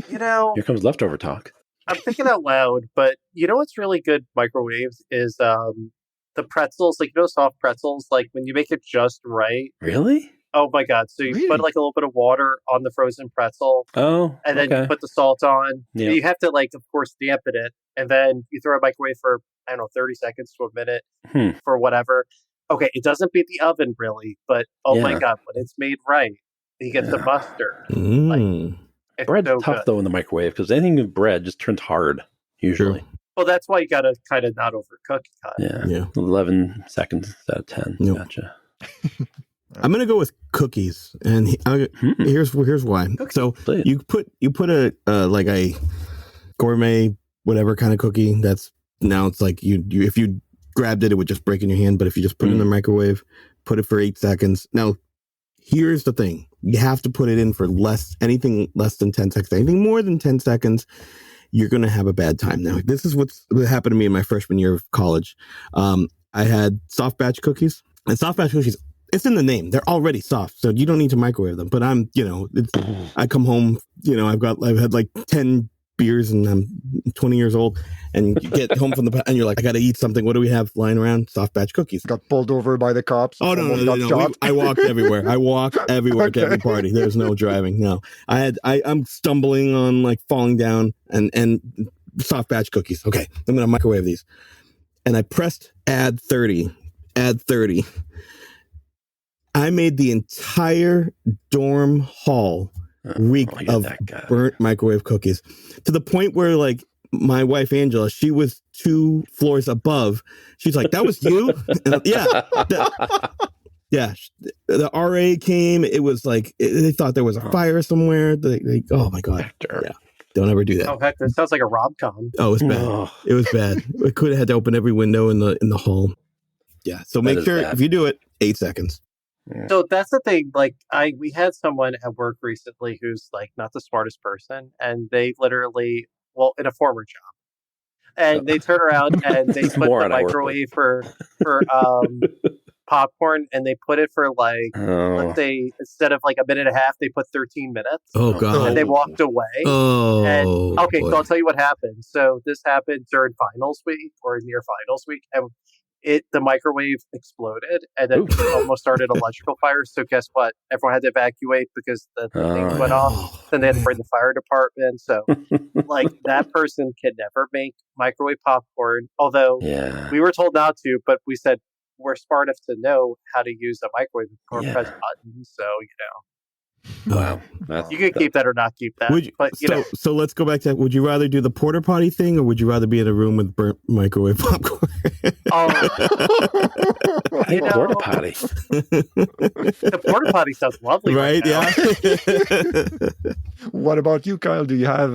You know, Here comes leftover talk. I'm thinking out loud, but you know what's really good microwaves is the pretzels, like soft pretzels, like when you make it just right. Really? Oh my god! So you Really? put like a little bit of water on the frozen pretzel, Oh, and then okay. you put the salt on. Yeah. You have to of course, dampen it, and then you throw a microwave for 30 seconds to a minute for whatever. Okay, it doesn't beat the oven really, but oh my Yeah. god, when it's made right, you get the Yeah. mustard. Mm. It's Bread's so tough good. though in the microwave because anything with bread just turns hard usually. Well, that's why you got to kind of not overcook it. Yeah. Yeah. 11 seconds out of 10. Nope. Gotcha. I'm gonna go with cookies, and here's why. So Please. you put a like a gourmet whatever kind of cookie. That's now it's like you if you grabbed it, it would just break in your hand. But if you just put it in the microwave, put it for 8 seconds. Now, here's the thing: you have to put it in for anything less than 10 seconds. Anything more than 10 seconds, you're gonna have a bad time. Now, this is what happened to me in my freshman year of college. I had soft batch cookies, and soft batch cookies. It's in the name. They're already soft, so you don't need to microwave them. But I come home, I've had like 10 beers and I'm 20 years old, and you get home from and you're like, I got to eat something. What do we have lying around? Soft batch cookies. Got pulled over by the cops. Oh, Almost no. got shot. I walked everywhere. To every party. There's no driving. No, I'm stumbling on like falling down and soft batch cookies. Okay, I'm going to microwave these. And I pressed add 30. I made the entire dorm hall reek of burnt microwave cookies, to the point where like my wife Angela, she was 2 floors above. She's like, "That was you?" And, yeah. The RA came. It was like they thought there was a fire somewhere. Oh my god! Hector. Yeah, don't ever do that. Oh heck, that sounds like a rom-com. Oh, it was bad. Oh. It was bad. We could have had to open every window in the hall. Yeah. So make sure bad. if you do it, 8 seconds. So that's the thing. Like we had someone at work recently who's like not the smartest person, and they literally, in a former job, and they turn around and they put More the on our microwave for popcorn, and they put it for like let's say instead of like a minute and a half, they put 13 minutes. Oh god. And they walked away. Oh. And okay, boy. so I'll tell you what happened. So this happened during finals week or near finals week, and the microwave exploded, and then almost started electrical fire. So guess what? Everyone had to evacuate because the things went off. Then they had to bring the fire department. So like that person can never make microwave popcorn. Although we were told not to, but we said we're smart enough to know how to use a microwave or press buttons. So Wow. you can keep that or not keep that. So let's go back to that. Would you rather do the porta potty thing, or would you rather be in a room with burnt microwave popcorn? Porta potty. The porta potty sounds lovely, right? Yeah. What about you, Kyle? Do you have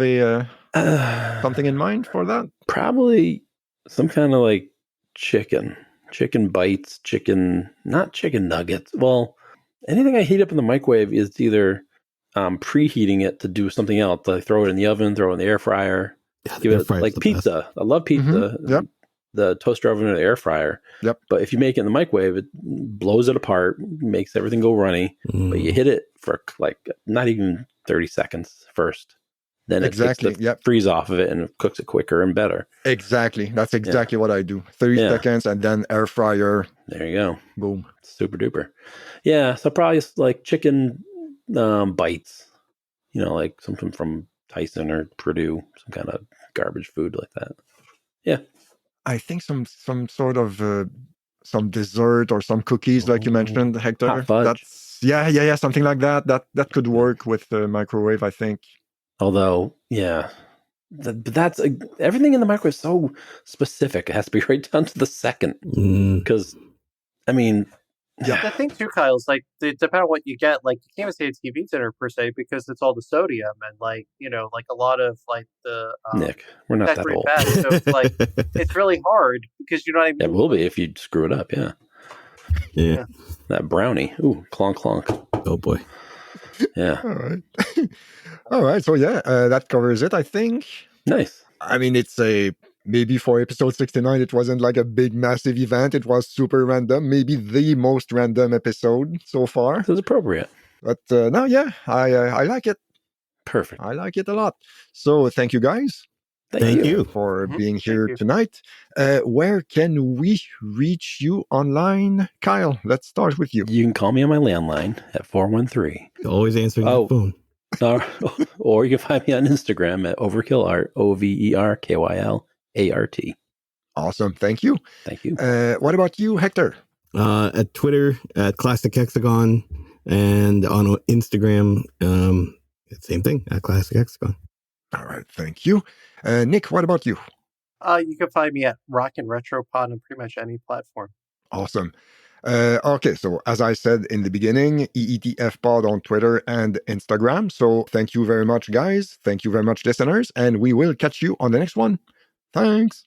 something in mind for that? Probably some kind of like chicken bites, not chicken nuggets. Well, anything I heat up in the microwave is either preheating it to do something else. Like throw it in the oven, throw it in the air fryer. Give it like pizza. Best. I love pizza. Mm-hmm. Yep. The toaster oven or the air fryer. Yep. But if you make it in the microwave, it blows it apart, makes everything go runny. But you hit it for like not even 30 seconds first. Then it takes the freeze off of it and it cooks it quicker and better. Exactly. That's exactly what I do. 30 seconds and then air fryer. There you go. Boom. Super duper. Yeah. So probably like chicken bites, like something from Tyson or Purdue, some kind of garbage food like that. Yeah. I think some sort of some dessert or some cookies, like you mentioned, Hector. Hot fudge. That's something like that. That could work with the microwave, I think. Although, but that's everything in the microwave is so specific. It has to be right down to the second. Because, I mean, the thing too, Kyle, is like depending on what you get, like you can't even say a TV dinner per se because it's all the sodium and like like a lot of like the Nick, we're not that old. Fat, so it's like it's really hard because you're not even. It will be if you screw it up. Yeah. That brownie. Ooh, clonk clonk. Oh boy. Yeah. All right. So that covers it, I think. Nice. I mean, it's a maybe for episode 69, it wasn't like a big, massive event. It was super random, maybe the most random episode so far. This is appropriate. But no, yeah, I like it. Perfect. I like it a lot. So thank you guys. Thank you. For Mhm. being Thank here you. tonight. Where can we reach you online? Kyle, let's start with you. You can call me on my landline at 413. Always answering Oh. the phone. Or you can find me on Instagram at overkillart, OVERKYLART. Awesome. Thank you. Thank you. What about you, Hector? At Twitter, at Classic Hexagon, and on Instagram, same thing, at Classic Hexagon. All right. Thank you. Nick, what about you? You can find me at Rock and Retropod on pretty much any platform. Awesome. Okay, so as I said in the beginning, EETF Pod on Twitter and Instagram. So thank you very much, guys. Thank you very much, listeners. And we will catch you on the next one. Thanks.